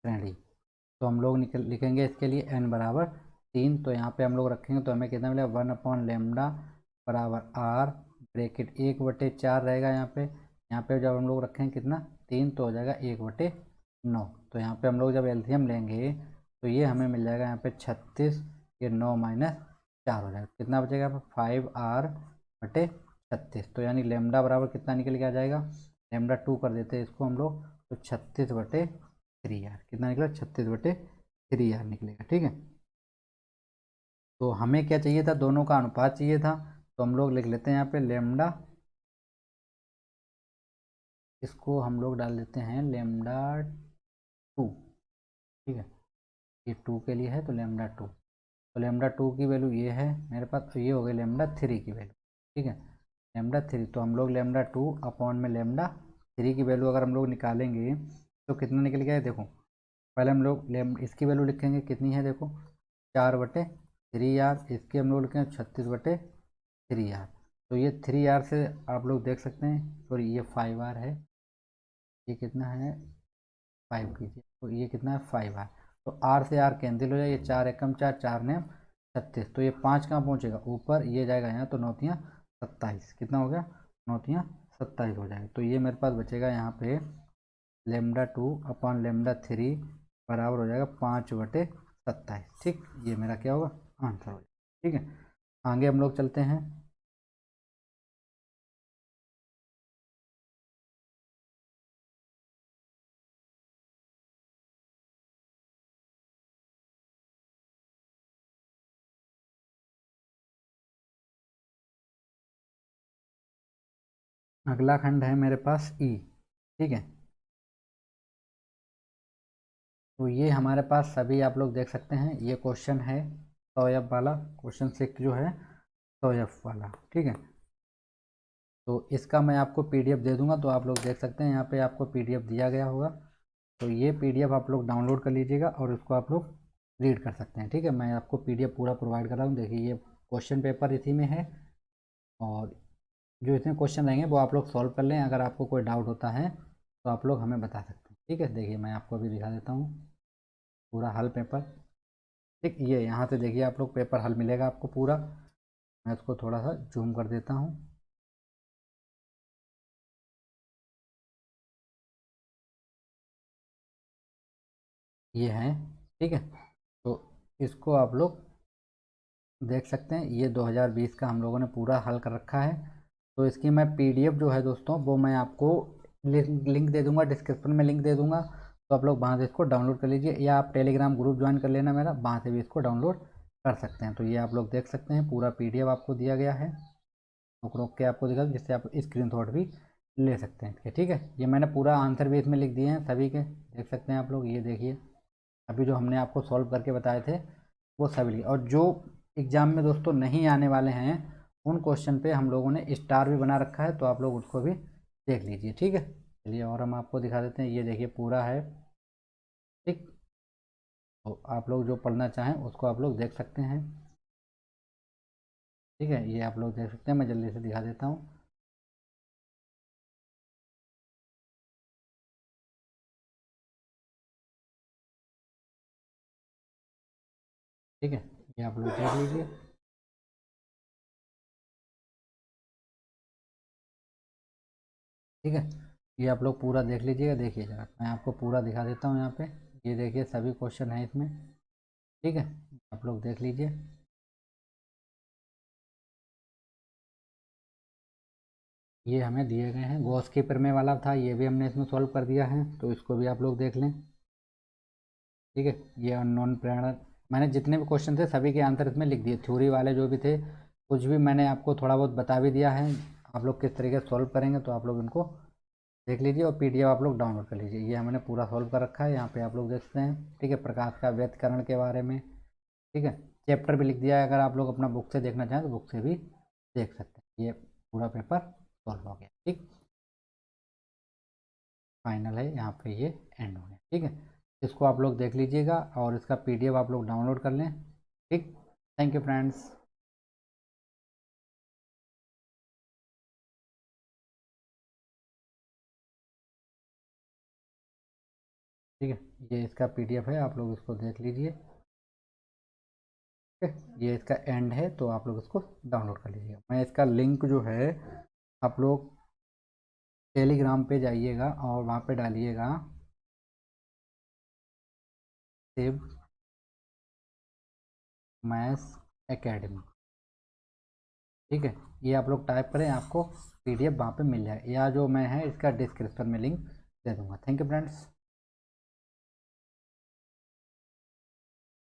श्रेणी। तो हम लोग लिखेंगे इसके लिए n बराबर 3। तो यहाँ पे हम लोग रखेंगे तो हमें कितना मिलेगा, 1/λ बराबर r, ब्रैकेट 1/4 रहेगा यहाँ पे। यहाँ पे जब हम लोग रखेंगे कितना, 3, तो हो जाएगा 1/9। तो यहाँ पे हम लोग जब एलसीएम लेंगे तो ये हमें मिल जाएगा यहाँ पे 36, ये 9 माइनस 4 हो जाएगा। कितना बचेगा यहाँ पे, 5r/36। तो यानी लेमडा बराबर कितना निकल के आ जाएगा, λ2 कर देते हैं इसको हम लोग, तो 36/3r। कितना निकला, 36/3r निकलेगा। ठीक है, तो हमें क्या चाहिए था, दोनों का अनुपात चाहिए था। तो हम लोग लिख लेते हैं यहाँ पे लेमडा, इसको हम लोग डाल देते हैं λ2। ठीक है, ये 2 के लिए है तो λ2। तो λ2 की वैल्यू ये है मेरे पास, तो ये हो गई λ3 की वैल्यू। ठीक है, λ3। तो हम लोग λ2 अपॉन में λ3 की वैल्यू अगर हम लोग निकालेंगे तो कितना निकल गया है, देखो पहले हम लोग इसकी वैल्यू लिखेंगे कितनी है, देखो 4/3r। इसकी हम लोग लिखेंगे 36/3r। तो ये 3r से आप लोग देख सकते हैं, सॉरी ये 5r है, ये कितना है 5 कीजिए, तो ये कितना है 5r। तो r से r कैंसिल हो जाए, ये 4 एकम 4, 4 ने 36। तो ये 5 कहाँ पहुँचेगा, ऊपर, ये जाएगा यहाँ, तो 9×3 = 27। कितना हो गया, 9×3 = 27 हो जाएगा। तो ये मेरे पास बचेगा यहाँ पे λ2 अपॉन λ3 बराबर हो जाएगा 5/27। ठीक, ये मेरा क्या होगा, आंसर हो जाएगा। ठीक है, आगे हम लोग चलते हैं। अगला खंड है मेरे पास ई। ठीक है, तो ये हमारे पास सभी आप लोग देख सकते हैं, ये क्वेश्चन है सौयफ वाला, क्वेश्चन 6 जो है सौयफ वाला। ठीक है, तो इसका मैं आपको पीडीएफ दे दूंगा, तो आप लोग देख सकते हैं यहाँ पे आपको पीडीएफ दिया गया होगा। तो ये पीडीएफ आप लोग डाउनलोड कर लीजिएगा और इसको आप लोग रीड कर सकते हैं। ठीक है, मैं आपको पीडीएफ पूरा प्रोवाइड कर रहा हूँ। देखिए ये क्वेश्चन पेपर इसी में है, और जो इसमें क्वेश्चन रहेंगे वो आप लोग सॉल्व कर लें। अगर आपको कोई डाउट होता है तो आप लोग हमें बता सकते हैं। ठीक है, देखिए मैं आपको अभी दिखा देता हूँ पूरा हल पेपर। ठीक, ये यहाँ से देखिए आप लोग पेपर हल मिलेगा आपको पूरा। मैं इसको थोड़ा सा जूम कर देता हूँ। ये है, ठीक है, तो इसको आप लोग देख सकते हैं। ये 2020 का हम लोगों ने पूरा हल कर रखा है। तो इसकी मैं पीडीएफ जो है दोस्तों, वो मैं आपको लिंक दे दूंगा, डिस्क्रिप्शन में लिंक दे दूंगा। तो आप लोग वहाँ से इसको डाउनलोड कर लीजिए, या आप टेलीग्राम ग्रुप ज्वाइन कर लेना मेरा, वहाँ से भी इसको डाउनलोड कर सकते हैं। तो ये आप लोग देख सकते हैं पूरा पीडीएफ आपको दिया गया है, रोक रोक के आपको दिखा, जिससे आप स्क्रीनशॉट भी ले सकते हैं इसके। ठीक है, ये मैंने पूरा आंसर भी इसमें लिख दिए हैं सभी के, देख सकते हैं आप लोग। ये देखिए अभी जो हमने आपको सॉल्व करके बताए थे वो सभी लिखे, और जो एग्ज़ाम में दोस्तों नहीं आने वाले हैं उन क्वेश्चन पे हम लोगों ने स्टार भी बना रखा है, तो आप लोग उसको भी देख लीजिए। ठीक है, चलिए और हम आपको दिखा देते हैं। ये देखिए पूरा है। ठीक, तो आप लोग जो पढ़ना चाहें उसको आप लोग देख सकते हैं। ठीक है, ये आप लोग देख सकते हैं, मैं जल्दी से दिखा देता हूँ। ठीक है, ये आप लोग देख लीजिए। ठीक है, ये आप लोग पूरा देख लीजिएगा। देखिए जरा मैं आपको पूरा दिखा देता हूँ यहाँ पे। ये देखिए सभी क्वेश्चन हैं इसमें। ठीक है, आप लोग देख लीजिए। ये हमें दिए गए हैं, गॉस की प्रमेय वाला था, ये भी हमने इसमें सॉल्व कर दिया है, तो इसको भी आप लोग देख लें। ठीक है, ये अननोन प्रेरणा, मैंने जितने भी क्वेश्चन थे सभी के आंसर इसमें लिख दिए। थ्योरी वाले जो भी थे कुछ भी मैंने आपको थोड़ा बहुत बता भी दिया है। आप लोग किस तरीके से सॉल्व करेंगे तो आप लोग इनको देख लीजिए और पीडीएफ आप लोग डाउनलोड कर लीजिए। ये हमने पूरा सॉल्व कर रखा है, यहाँ पे आप लोग देख सकते हैं। ठीक है, प्रकाश का व्यतिकरण के बारे में। ठीक है, चैप्टर भी लिख दिया है, अगर आप लोग अपना बुक से देखना चाहें तो बुक से भी देख सकते हैं। ये पूरा पेपर सॉल्व हो गया। ठीक, फाइनल है यहाँ पे, ये एंड हो गया। ठीक है, इसको आप लोग देख लीजिएगा और इसका पीडीएफ आप लोग डाउनलोड कर लें। ठीक, थैंक यू फ्रेंड्स। ठीक है, ये इसका पीडीएफ है, आप लोग इसको देख लीजिए। ठीक है, ये इसका एंड है, तो आप लोग इसको डाउनलोड कर लीजिएगा। मैं इसका लिंक जो है, आप लोग टेलीग्राम पे जाइएगा और वहाँ पे डालिएगा शिव मैथ्स एकेडमी। ठीक है, ये आप लोग टाइप करें, आपको पीडीएफ वहाँ पे मिल जाए, या जो मैं है इसका डिस्क्रिप्शन में लिंक दे दूँगा। Thank you friends.